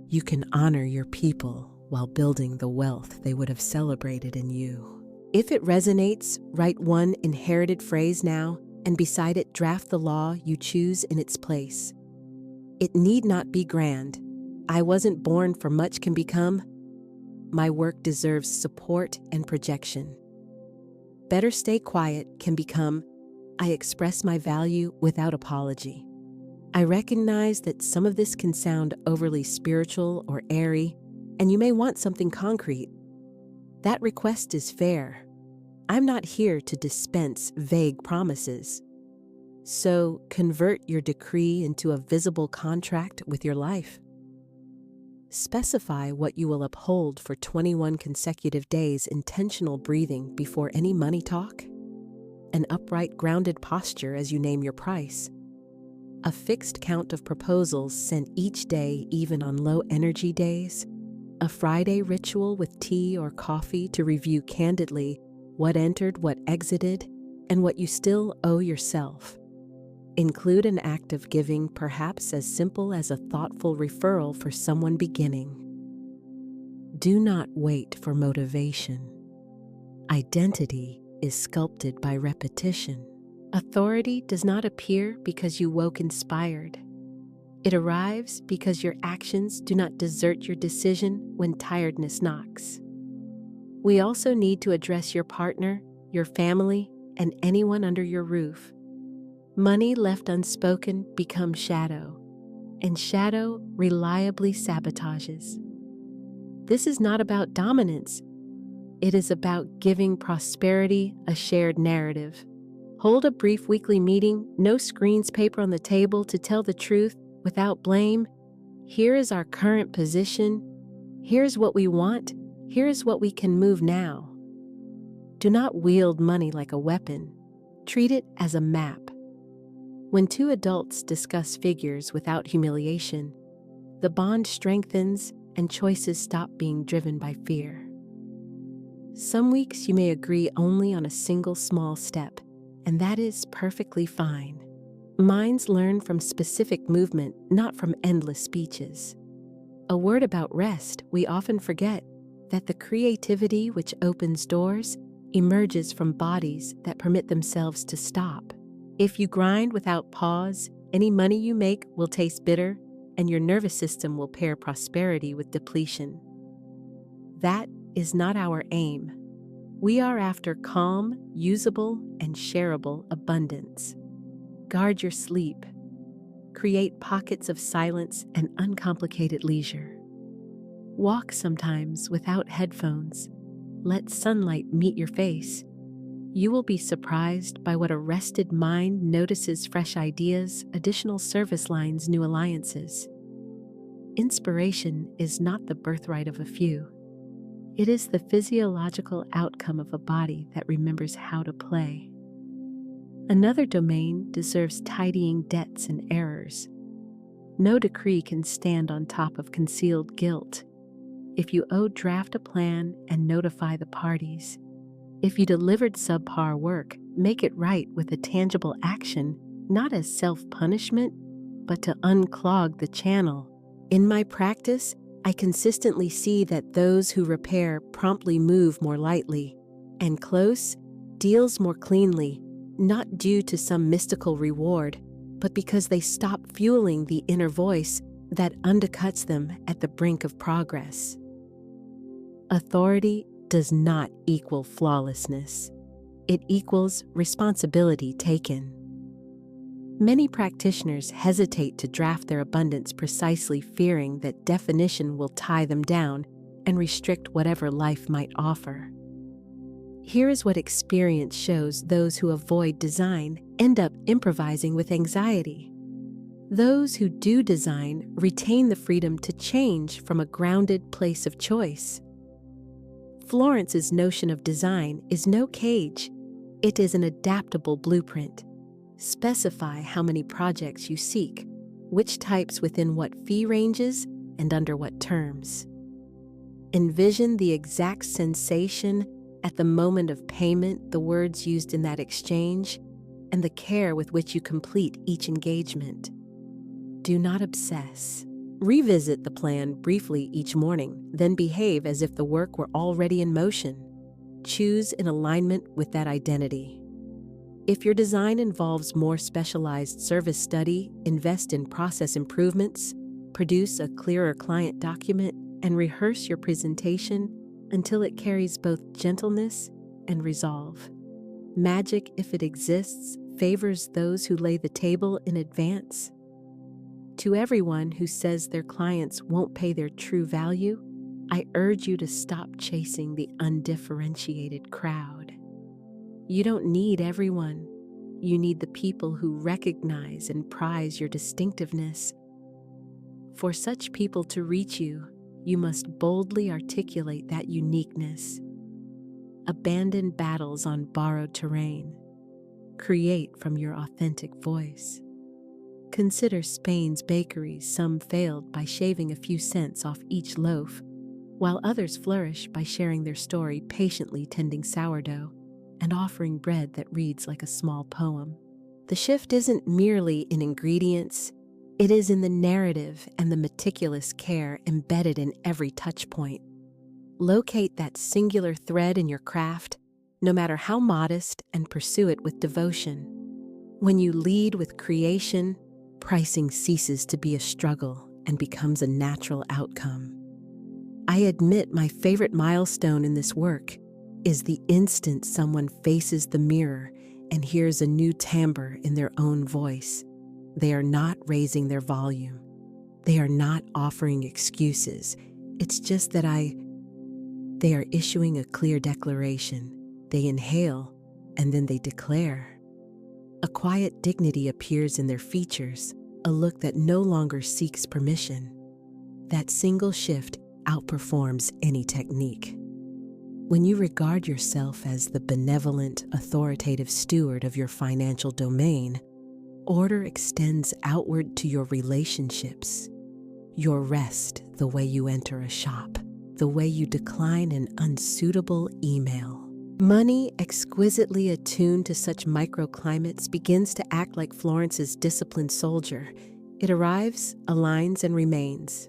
You can honor your people while building the wealth they would have celebrated in you. If it resonates, write 1 inherited phrase now, and beside it draft the law you choose in its place. It need not be grand. I wasn't born for much can become. My work deserves support and projection. Better stay quiet can become. I express my value without apology. I recognize that some of this can sound overly spiritual or airy, and you may want something concrete. That request is fair. I'm not here to dispense vague promises. So convert your decree into a visible contract with your life. Specify what you will uphold for 21 consecutive days: intentional breathing before any money talk, an upright, grounded posture as you name your price, a fixed count of proposals sent each day, even on low-energy days, a Friday ritual with tea or coffee to review candidly what entered, what exited, and what you still owe yourself. Include an act of giving, perhaps as simple as a thoughtful referral for someone beginning. Do not wait for motivation. Identity is sculpted by repetition. Authority does not appear because you woke inspired. It arrives because your actions do not desert your decision when tiredness knocks. We also need to address your partner, your family, and anyone under your roof. Money left unspoken becomes shadow, and shadow reliably sabotages. This is not about dominance. It is about giving prosperity a shared narrative. Hold a brief weekly meeting, no screens, paper on the table, to tell the truth without blame. Here is our current position. Here's what we want. Here's what we can move now. Do not wield money like a weapon. Treat it as a map. When two adults discuss figures without humiliation, the bond strengthens and choices stop being driven by fear. Some weeks you may agree only on a single small step, and that is perfectly fine. Minds learn from specific movement, not from endless speeches. A word about rest: we often forget that the creativity which opens doors emerges from bodies that permit themselves to stop. If you grind without pause, any money you make will taste bitter, and your nervous system will pair prosperity with depletion. That is not our aim. We are after calm, usable, and shareable abundance. Guard your sleep. Create pockets of silence and uncomplicated leisure. Walk sometimes without headphones. Let sunlight meet your face. You will be surprised by what a rested mind notices: fresh ideas, additional service lines, new alliances. Inspiration is not the birthright of a few. It is the physiological outcome of a body that remembers how to play. Another domain deserves tidying: debts and errors. No decree can stand on top of concealed guilt. If you owe, draft a plan and notify the parties. If you delivered subpar work, make it right with a tangible action, not as self-punishment, but to unclog the channel. In my practice, I consistently see that those who repair promptly move more lightly, and close deals more cleanly, not due to some mystical reward, but because they stop fueling the inner voice that undercuts them at the brink of progress. Authority does not equal flawlessness. It equals responsibility taken. Many practitioners hesitate to draft their abundance, precisely fearing that definition will tie them down and restrict whatever life might offer. Here is what experience shows: those who avoid design end up improvising with anxiety. Those who do design retain the freedom to change from a grounded place of choice. Florence's notion of design is no cage. It is an adaptable blueprint. Specify how many projects you seek, which types within what fee ranges, and under what terms. Envision the exact sensation at the moment of payment, the words used in that exchange, and the care with which you complete each engagement. Do not obsess. Revisit the plan briefly each morning, then behave as if the work were already in motion. Choose in alignment with that identity. If your design involves more specialized service study, invest in process improvements, produce a clearer client document, and rehearse your presentation until it carries both gentleness and resolve. Magic, if it exists, favors those who lay the table in advance. To everyone who says their clients won't pay their true value, I urge you to stop chasing the undifferentiated crowd. You don't need everyone. You need the people who recognize and prize your distinctiveness. For such people to reach you, you must boldly articulate that uniqueness. Abandon battles on borrowed terrain. Create from your authentic voice. Consider Spain's bakeries. Some failed by shaving a few cents off each loaf, while others flourish by sharing their story, patiently tending sourdough and offering bread that reads like a small poem. The shift isn't merely in ingredients, it is in the narrative and the meticulous care embedded in every touch point. Locate that singular thread in your craft, no matter how modest, and pursue it with devotion. When you lead with creation, pricing ceases to be a struggle and becomes a natural outcome. I admit my favorite milestone in this work is the instant someone faces the mirror and hears a new timbre in their own voice. They are not raising their volume. They are not offering excuses. It's just that they are issuing a clear declaration. They inhale, and then they declare. A quiet dignity appears in their features, a look that no longer seeks permission. That single shift outperforms any technique. When you regard yourself as the benevolent, authoritative steward of your financial domain, order extends outward to your relationships. Your rest, the way you enter a shop, the way you decline an unsuitable email. Money, exquisitely attuned to such microclimates, begins to act like Florence's disciplined soldier. It arrives, aligns, and remains.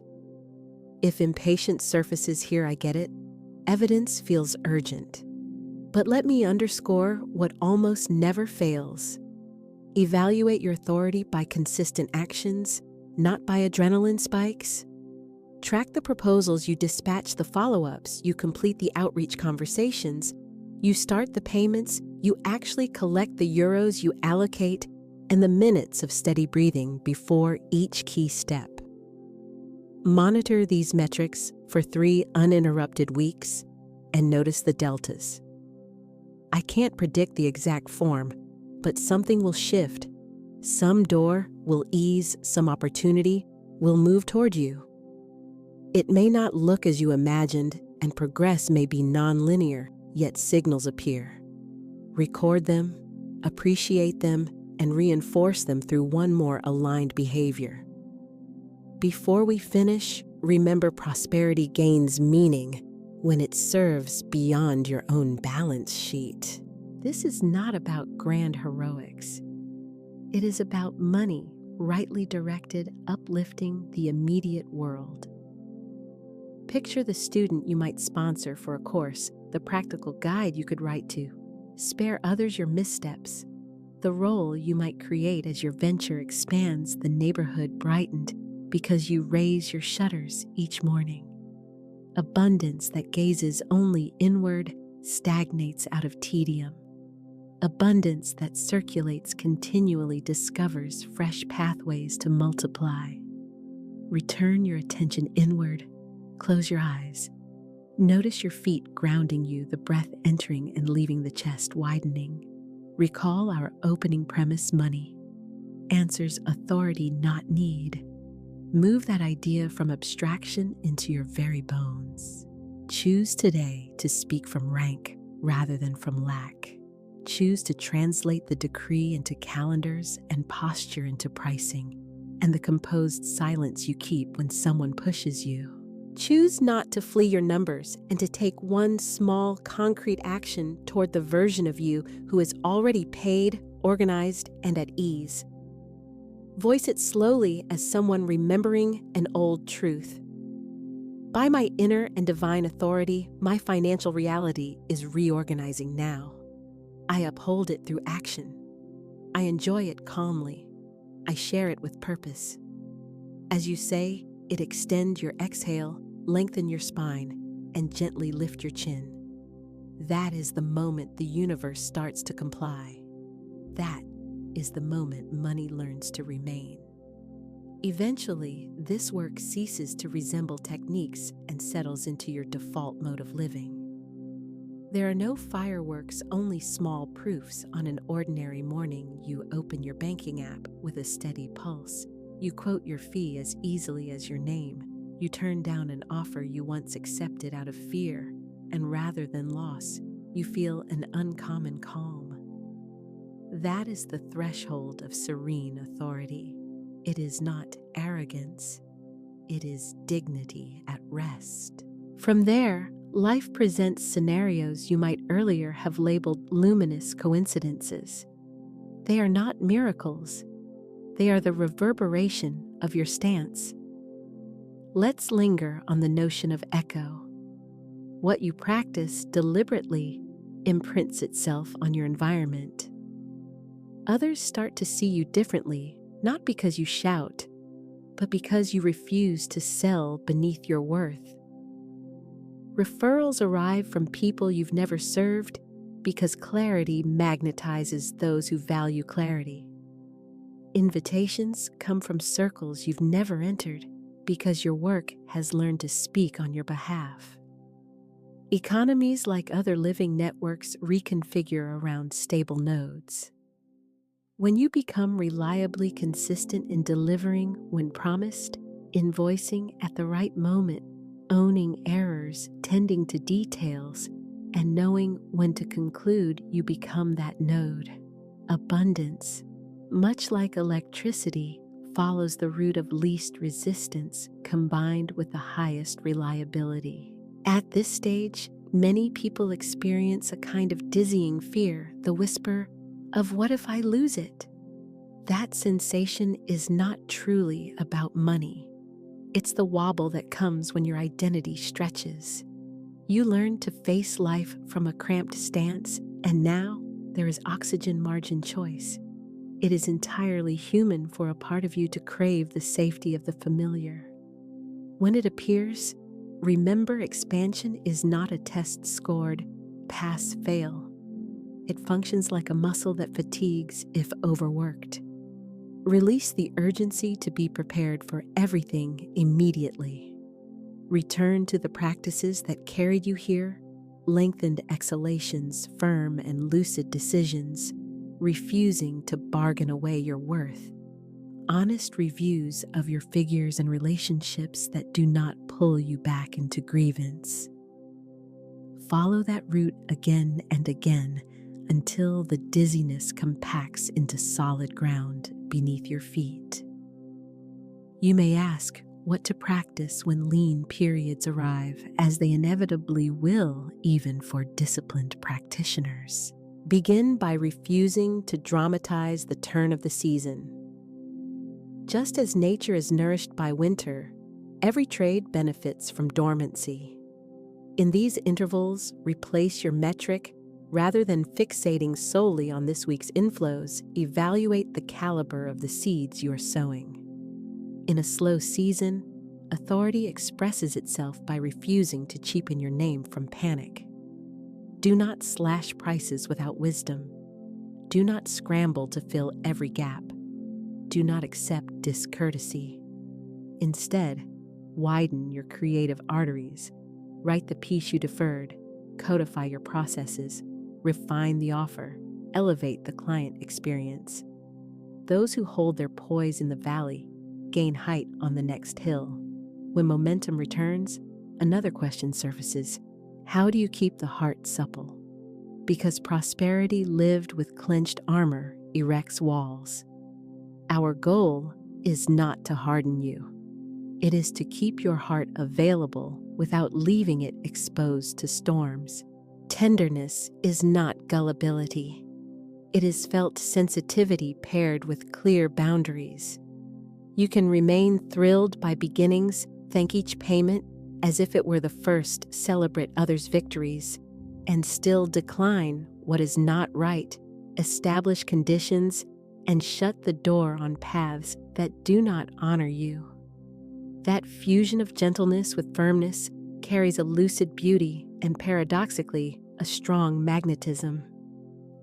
If impatience surfaces here, I get it. Evidence feels urgent. But let me underscore what almost never fails. Evaluate your authority by consistent actions, not by adrenaline spikes. Track the proposals you dispatch, the follow-ups, you complete the outreach conversations, you start the payments, you actually collect the euros you allocate, and the minutes of steady breathing before each key step. Monitor these metrics for 3 uninterrupted weeks and notice the deltas. I can't predict the exact form, but something will shift. Some door will ease, some opportunity will move toward you. It may not look as you imagined, and progress may be non-linear, yet signals appear. Record them, appreciate them, and reinforce them through one more aligned behavior. Before we finish, remember prosperity gains meaning when it serves beyond your own balance sheet. This is not about grand heroics. It is about money, rightly directed, uplifting the immediate world. Picture the student you might sponsor for a course, the practical guide you could write to. Spare others your missteps. The role you might create as your venture expands, the neighborhood brightened because you raise your shutters each morning. Abundance that gazes only inward stagnates out of tedium. Abundance that circulates continually discovers fresh pathways to multiply. Return your attention inward. Close your eyes. Notice your feet grounding you, the breath entering and leaving the chest widening. Recall our opening premise: money answers authority, not need. Move that idea from abstraction into your very bones. Choose today to speak from rank rather than from lack. Choose to translate the decree into calendars and posture into pricing, and the composed silence you keep when someone pushes you. Choose not to flee your numbers and to take one small, concrete action toward the version of you who is already paid, organized, and at ease. Voice it slowly as someone remembering an old truth. By my inner and divine authority, my financial reality is reorganizing now. I uphold it through action. I enjoy it calmly. I share it with purpose. As you say it, extend your exhale, lengthen your spine, and gently lift your chin. That is the moment the universe starts to comply. That is the moment money learns to remain. Eventually, this work ceases to resemble techniques and settles into your default mode of living. There are no fireworks, only small proofs. On an ordinary morning, you open your banking app with a steady pulse. You quote your fee as easily as your name. You turn down an offer you once accepted out of fear, and rather than loss, you feel an uncommon calm. That is the threshold of serene authority. It is not arrogance, it is dignity at rest. From there, life presents scenarios you might earlier have labeled luminous coincidences. They are not miracles. They are the reverberation of your stance. Let's linger on the notion of echo. What you practice deliberately imprints itself on your environment. Others start to see you differently, not because you shout, but because you refuse to sell beneath your worth. Referrals arrive from people you've never served because clarity magnetizes those who value clarity. Invitations come from circles you've never entered because your work has learned to speak on your behalf. Economies, like other living networks, reconfigure around stable nodes. When you become reliably consistent in delivering when promised, invoicing at the right moment, owning errors, tending to details, and knowing when to conclude, you become that node. Abundance, much like electricity, follows the route of least resistance combined with the highest reliability. At this stage, many people experience a kind of dizzying fear, the whisper of "what if I lose it?" That sensation is not truly about money. It's the wobble that comes when your identity stretches. You learn to face life from a cramped stance, and now there is oxygen margin choice. It is entirely human for a part of you to crave the safety of the familiar. When it appears, remember, expansion is not a test scored pass-fail. It functions like a muscle that fatigues if overworked. Release the urgency to be prepared for everything immediately. Return to the practices that carried you here, lengthened exhalations, firm and lucid decisions, refusing to bargain away your worth. Honest reviews of your figures and relationships that do not pull you back into grievance. Follow that route again and again until the dizziness compacts into solid ground beneath your feet. You may ask what to practice when lean periods arrive, as they inevitably will, even for disciplined practitioners. Begin by refusing to dramatize the turn of the season. Just as nature is nourished by winter, every trade benefits from dormancy. In these intervals, replace your metric. Rather than fixating solely on this week's inflows, evaluate the caliber of the seeds you are sowing. In a slow season, authority expresses itself by refusing to cheapen your name from panic. Do not slash prices without wisdom. Do not scramble to fill every gap. Do not accept discourtesy. Instead, widen your creative arteries. Write the piece you deferred. Codify your processes. Refine the offer, elevate the client experience. Those who hold their poise in the valley gain height on the next hill. When momentum returns, another question surfaces: how do you keep the heart supple? Because prosperity lived with clenched armor erects walls. Our goal is not to harden you. It is to keep your heart available without leaving it exposed to storms. Tenderness is not gullibility. It is felt sensitivity paired with clear boundaries. You can remain thrilled by beginnings, thank each payment as if it were the first, celebrate others' victories, and still decline what is not right, establish conditions, and shut the door on paths that do not honor you. That fusion of gentleness with firmness carries a lucid beauty and, paradoxically, a strong magnetism.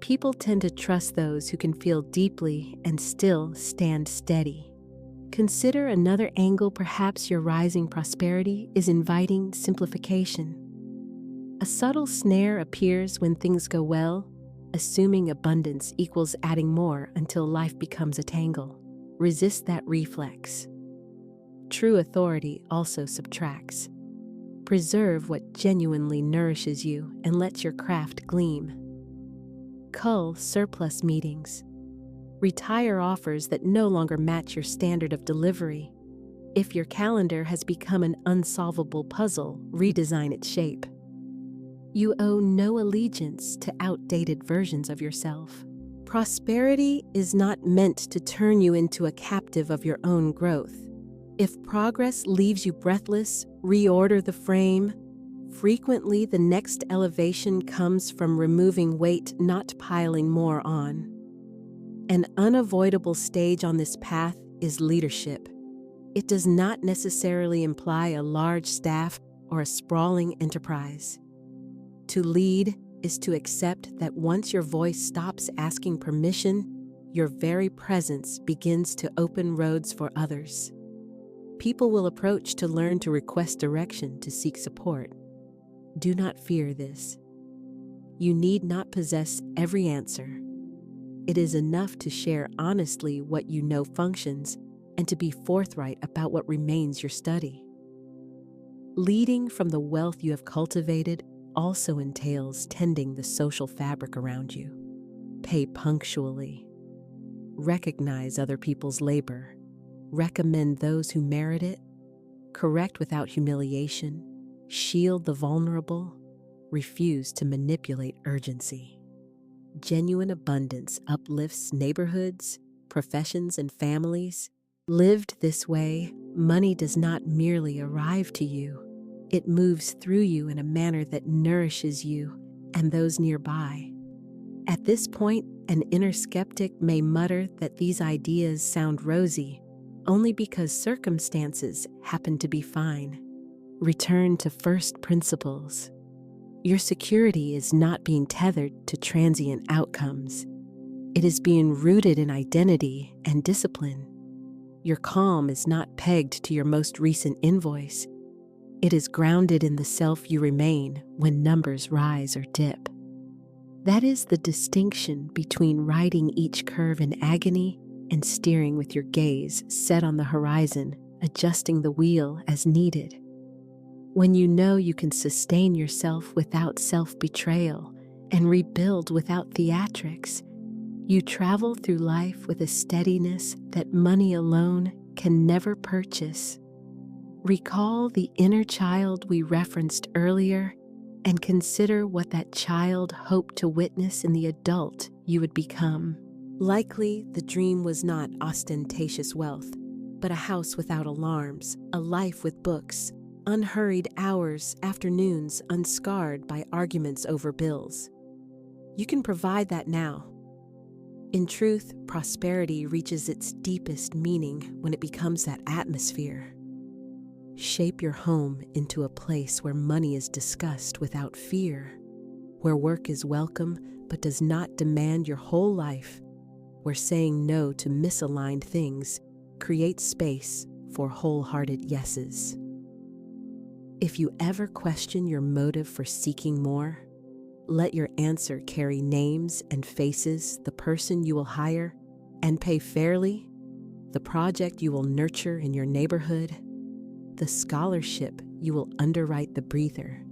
People tend to trust those who can feel deeply and still stand steady. Consider another angle. Perhaps your rising prosperity is inviting simplification. A subtle snare appears when things go well, assuming abundance equals adding more until life becomes a tangle. Resist that reflex. True authority also subtracts. Preserve what genuinely nourishes you and let your craft gleam. Cull surplus meetings. Retire offers that no longer match your standard of delivery. If your calendar has become an unsolvable puzzle, redesign its shape. You owe no allegiance to outdated versions of yourself. Prosperity is not meant to turn you into a captive of your own growth. If progress leaves you breathless, reorder the frame. Frequently, the next elevation comes from removing weight, not piling more on. An unavoidable stage on this path is leadership. It does not necessarily imply a large staff or a sprawling enterprise. To lead is to accept that once your voice stops asking permission, your very presence begins to open roads for others. People will approach to learn to request direction, to seek support. Do not fear this. You need not possess every answer. It is enough to share honestly what you know functions and to be forthright about what remains your study. Leading from the wealth you have cultivated also entails tending the social fabric around you. Pay punctually. Recognize other people's labor. Recommend those who merit it. Correct without humiliation. Shield the vulnerable. Refuse to manipulate urgency. Genuine abundance uplifts neighborhoods, professions, and families. Lived this way, money does not merely arrive to you. It moves through you in a manner that nourishes you and those nearby. At this point, an inner skeptic may mutter that these ideas sound rosy, only because circumstances happen to be fine. Return to first principles. Your security is not being tethered to transient outcomes. It is being rooted in identity and discipline. Your calm is not pegged to your most recent invoice. It is grounded in the self you remain when numbers rise or dip. That is the distinction between riding each curve in agony and steering with your gaze set on the horizon, adjusting the wheel as needed. When you know you can sustain yourself without self-betrayal and rebuild without theatrics, you travel through life with a steadiness that money alone can never purchase. Recall the inner child we referenced earlier and consider what that child hoped to witness in the adult you would become. Likely, the dream was not ostentatious wealth, but a house without alarms, a life with books, unhurried hours, afternoons unscarred by arguments over bills. You can provide that now. In truth, prosperity reaches its deepest meaning when it becomes that atmosphere. Shape your home into a place where money is discussed without fear, where work is welcome but does not demand your whole life, where saying no to misaligned things creates space for wholehearted yeses. If you ever question your motive for seeking more, let your answer carry names and faces, the person you will hire and pay fairly, the project you will nurture in your neighborhood, the scholarship you will underwrite, the breather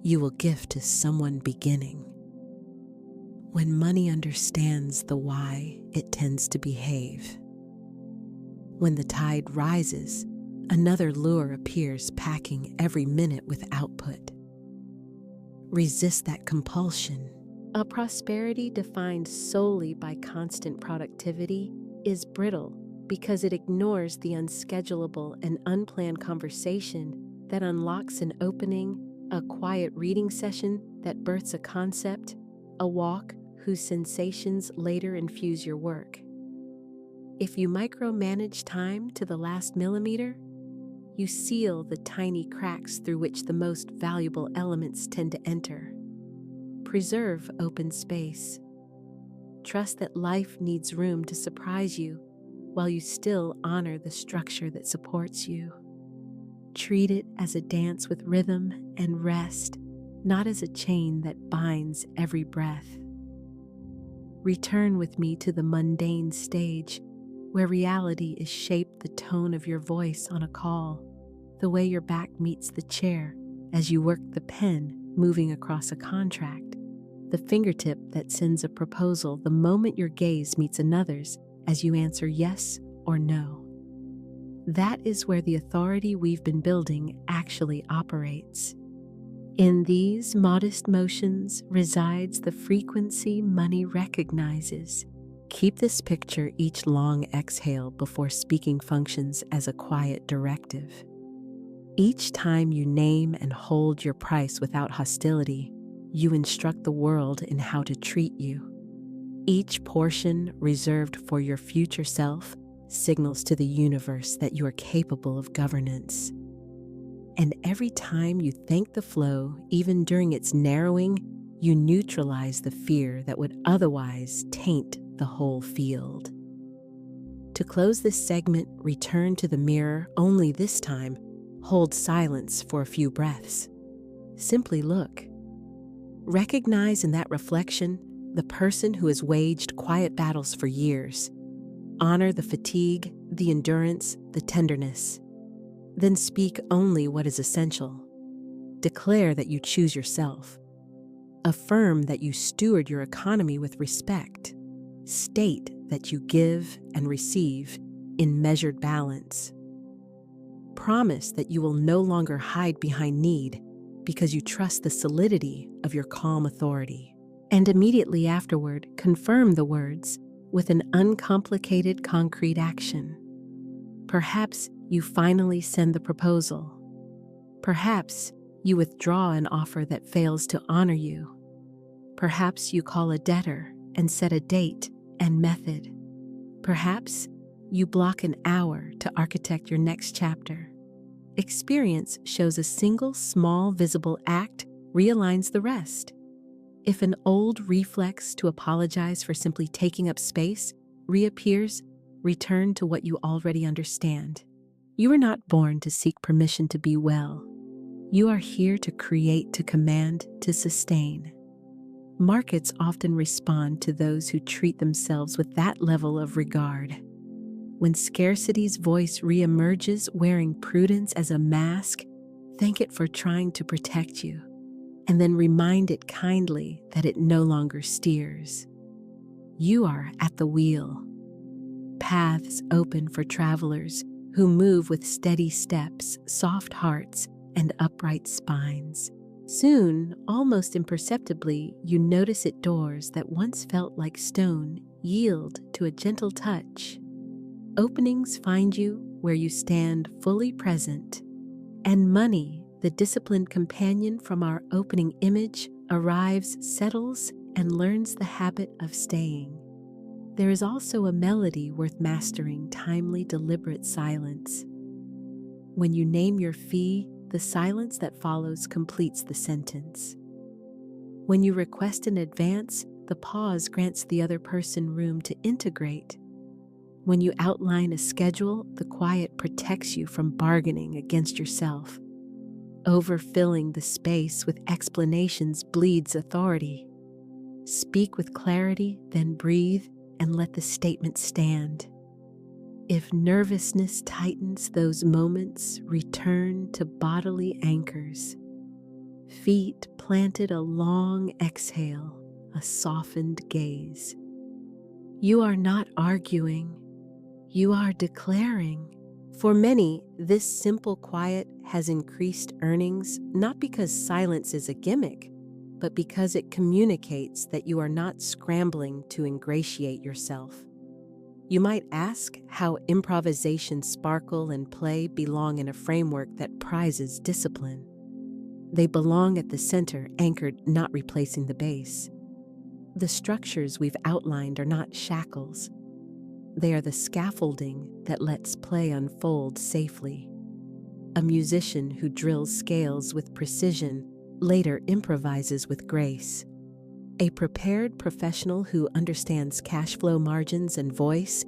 you will gift to someone beginning. When money understands the why, it tends to behave. When the tide rises, another lure appears, packing every minute with output. Resist that compulsion. A prosperity defined solely by constant productivity is brittle because it ignores the unschedulable and unplanned conversation that unlocks an opening, a quiet reading session that births a concept, a walk whose sensations later infuse your work. If you micromanage time to the last millimeter, you seal the tiny cracks through which the most valuable elements tend to enter. Preserve open space. Trust that life needs room to surprise you while you still honor the structure that supports you. Treat it as a dance with rhythm and rest, not as a chain that binds every breath. Return with me to the mundane stage, where reality is shaped the tone of your voice on a call, the way your back meets the chair as you work the pen moving across a contract, the fingertip that sends a proposal the moment your gaze meets another's as you answer yes or no. That is where the authority we've been building actually operates. In these modest motions resides the frequency money recognizes. Keep this picture each long exhale before speaking functions as a quiet directive. Each time you name and hold your price without hostility, you instruct the world in how to treat you. Each portion reserved for your future self signals to the universe that you are capable of governance. And every time you thank the flow, even during its narrowing, you neutralize the fear that would otherwise taint the whole field. To close this segment, return to the mirror, only this time, hold silence for a few breaths. Simply look. Recognize in that reflection the person who has waged quiet battles for years. Honor the fatigue, the endurance, the tenderness. Then speak only what is essential. Declare that you choose yourself. Affirm that you steward your economy with respect. State that you give and receive in measured balance. Promise that you will no longer hide behind need because you trust the solidity of your calm authority. And immediately afterward, confirm the words with an uncomplicated, concrete action. Perhaps you finally send the proposal. Perhaps you withdraw an offer that fails to honor you. Perhaps you call a debtor and set a date and method. Perhaps you block an hour to architect your next chapter. Experience shows a single small visible act realigns the rest. If an old reflex to apologize for simply taking up space reappears, return to what you already understand. You are not born to seek permission to be well. You are here to create, to command, to sustain. Markets often respond to those who treat themselves with that level of regard. When scarcity's voice reemerges wearing prudence as a mask, thank it for trying to protect you, and then remind it kindly that it no longer steers. You are at the wheel. Paths open for travelers who move with steady steps, soft hearts, and upright spines. Soon, almost imperceptibly, you notice it doors that once felt like stone yield to a gentle touch. Openings find you where you stand fully present, and money, the disciplined companion from our opening image, arrives, settles, and learns the habit of staying. There is also a melody worth mastering, timely, deliberate silence. When you name your fee, the silence that follows completes the sentence. When you request an advance, the pause grants the other person room to integrate. When you outline a schedule, the quiet protects you from bargaining against yourself. Overfilling the space with explanations bleeds authority. Speak with clarity, then breathe, and let the statement stand. If nervousness tightens those moments, return to bodily anchors. Feet planted, a long exhale, a softened gaze. You are not arguing, you are declaring. For many, this simple quiet has increased earnings, not because silence is a gimmick, but because it communicates that you are not scrambling to ingratiate yourself. You might ask how improvisation, sparkle, and play belong in a framework that prizes discipline. They belong at the center, anchored, not replacing the base. The structures we've outlined are not shackles. They are the scaffolding that lets play unfold safely. A musician who drills scales with precision later improvises with grace. A prepared professional who understands cash flow margins and voice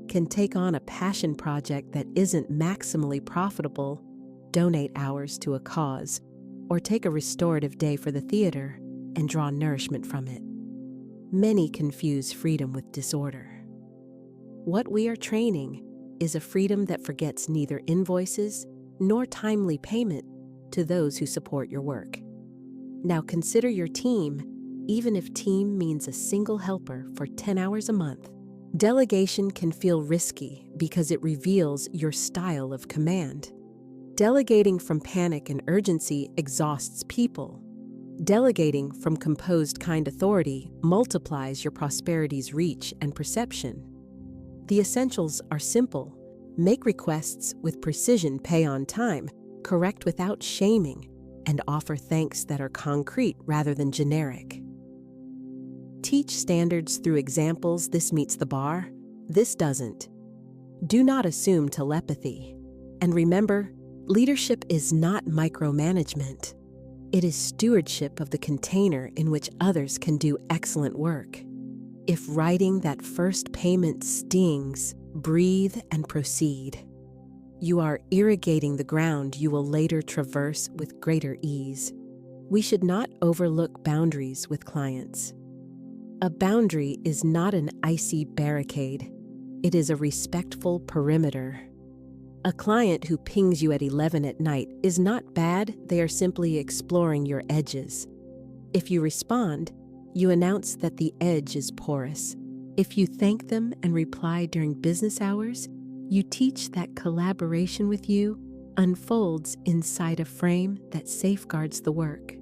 can take on a passion project that isn't maximally profitable, donate hours to a cause, or take a restorative day for the theater and draw nourishment from it. Many confuse freedom with disorder. What we are training is a freedom that forgets neither invoices nor timely payment to those who support your work. Now consider your team, even if team means a single helper for 10 hours a month. Delegation can feel risky because it reveals your style of command. Delegating from panic and urgency exhausts people. Delegating from composed, kind authority multiplies your prosperity's reach and perception. The essentials are simple. Make requests with precision, pay on time, correct without shaming, and offer thanks that are concrete rather than generic. Teach standards through examples. This meets the bar, this doesn't. Do not assume telepathy. And remember, leadership is not micromanagement. It is stewardship of the container in which others can do excellent work. If writing that first payment stings, breathe and proceed. You are irrigating the ground you will later traverse with greater ease. We should not overlook boundaries with clients. A boundary is not an icy barricade. It is a respectful perimeter. A client who pings you at 11 at night is not bad, they are simply exploring your edges. If you respond, you announce that the edge is porous. If you thank them and reply during business hours, you teach that collaboration with you unfolds inside a frame that safeguards the work.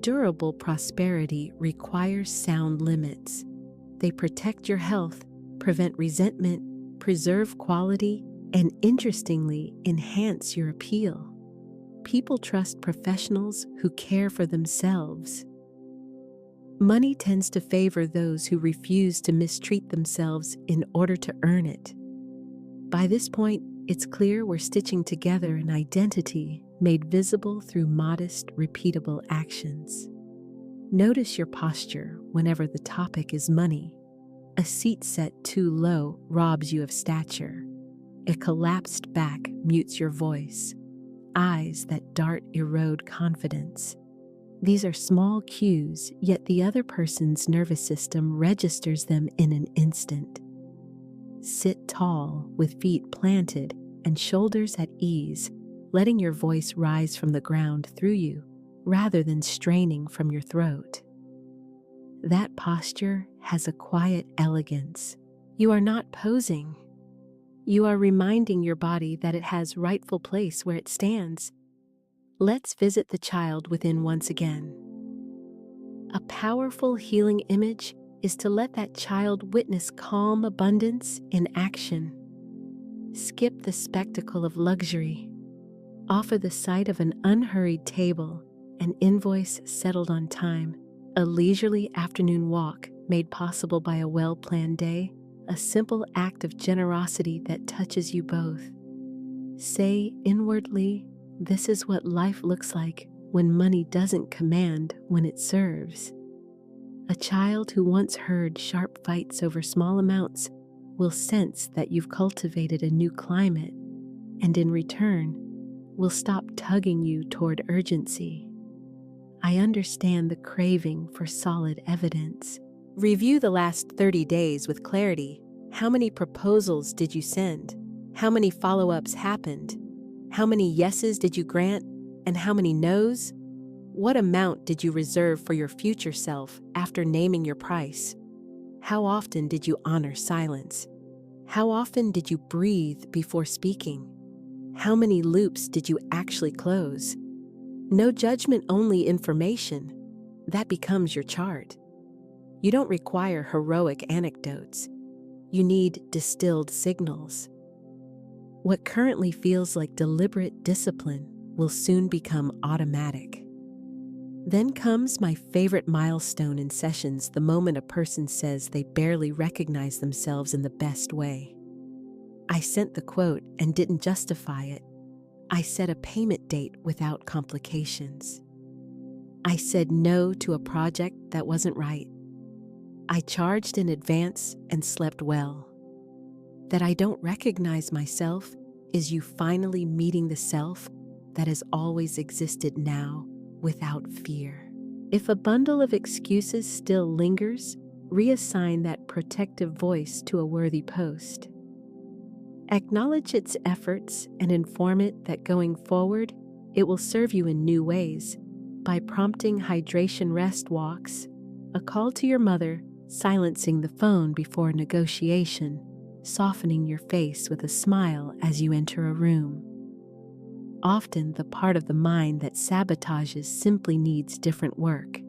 Durable prosperity requires sound limits. They protect your health, prevent resentment, preserve quality, and interestingly, enhance your appeal. People trust professionals who care for themselves. Money tends to favor those who refuse to mistreat themselves in order to earn it. By this point, it's clear we're stitching together an identity made visible through modest, repeatable actions. Notice your posture whenever the topic is money. A seat set too low robs you of stature. A collapsed back mutes your voice. Eyes that dart erode confidence. These are small cues, yet the other person's nervous system registers them in an instant. Sit tall with feet planted and shoulders at ease, letting your voice rise from the ground through you rather than straining from your throat. That posture has a quiet elegance. You are not posing. You are reminding your body that it has rightful place where it stands. Let's visit the child within once again. A powerful healing image is to let that child witness calm abundance in action. Skip the spectacle of luxury. Offer the sight of an unhurried table, an invoice settled on time, a leisurely afternoon walk made possible by a well-planned day, a simple act of generosity that touches you both. Say inwardly, this is what life looks like when money doesn't command when it serves. A child who once heard sharp fights over small amounts will sense that you've cultivated a new climate, and in return, will stop tugging you toward urgency. I understand the craving for solid evidence. Review the last 30 days with clarity. How many proposals did you send? How many follow-ups happened? How many yeses did you grant? And how many no's? What amount did you reserve for your future self after naming your price? How often did you honor silence? How often did you breathe before speaking? How many loops did you actually close? No judgment, only information. That becomes your chart. You don't require heroic anecdotes. You need distilled signals. What currently feels like deliberate discipline will soon become automatic. Then comes my favorite milestone in sessions, the moment a person says they barely recognize themselves in the best way. I sent the quote and didn't justify it. I set a payment date without complications. I said no to a project that wasn't right. I charged in advance and slept well. That I don't recognize myself is you finally meeting the self that has always existed now without fear. If a bundle of excuses still lingers, reassign that protective voice to a worthy post. Acknowledge its efforts and inform it that going forward, it will serve you in new ways by prompting hydration rest walks, a call to your mother, silencing the phone before negotiation, softening your face with a smile as you enter a room. Often, the part of the mind that sabotages simply needs different work.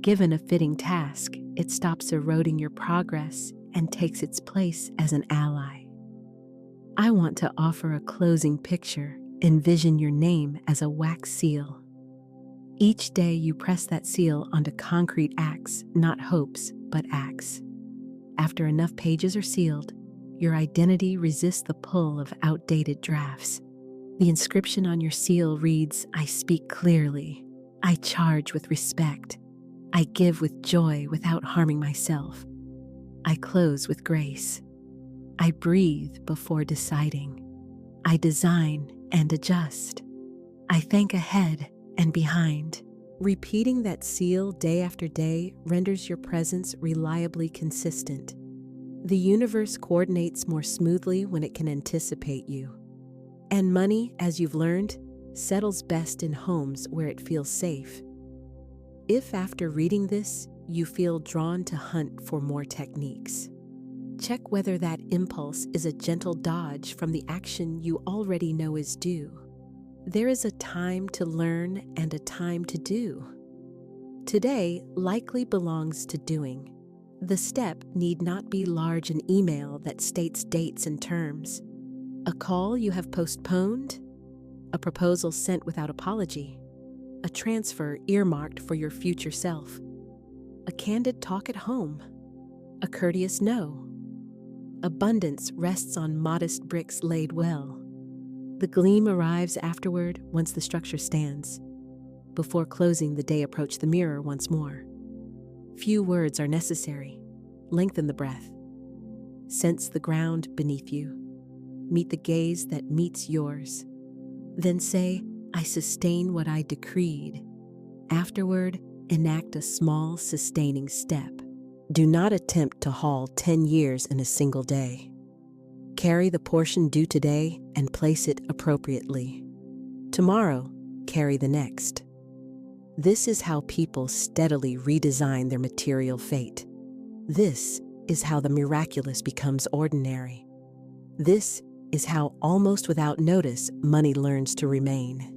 Given a fitting task, it stops eroding your progress and takes its place as an ally. I want to offer a closing picture. Envision your name as a wax seal. Each day you press that seal onto concrete acts, not hopes, but acts. After enough pages are sealed, your identity resists the pull of outdated drafts. The inscription on your seal reads, "I speak clearly. I charge with respect. I give with joy without harming myself. I close with grace. I breathe before deciding. I design and adjust. I thank ahead and behind." Repeating that seal day after day renders your presence reliably consistent. The universe coordinates more smoothly when it can anticipate you. And money, as you've learned, settles best in homes where it feels safe. If after reading this, you feel drawn to hunt for more techniques, check whether that impulse is a gentle dodge from the action you already know is due. There is a time to learn and a time to do. Today likely belongs to doing. The step need not be large an email that states dates and terms, a call you have postponed, a proposal sent without apology, a transfer earmarked for your future self, a candid talk at home, a courteous no. Abundance rests on modest bricks laid well. The gleam arrives afterward once the structure stands. Before closing, the day approach the mirror once more. Few words are necessary. Lengthen the breath. Sense the ground beneath you. Meet the gaze that meets yours. Then say, "I sustain what I decreed." Afterward, enact a small, sustaining step. Do not attempt to haul 10 years in a single day. Carry the portion due today and place it appropriately. Tomorrow, carry the next. This is how people steadily redesign their material fate. This is how the miraculous becomes ordinary. This is how, almost without notice, money learns to remain.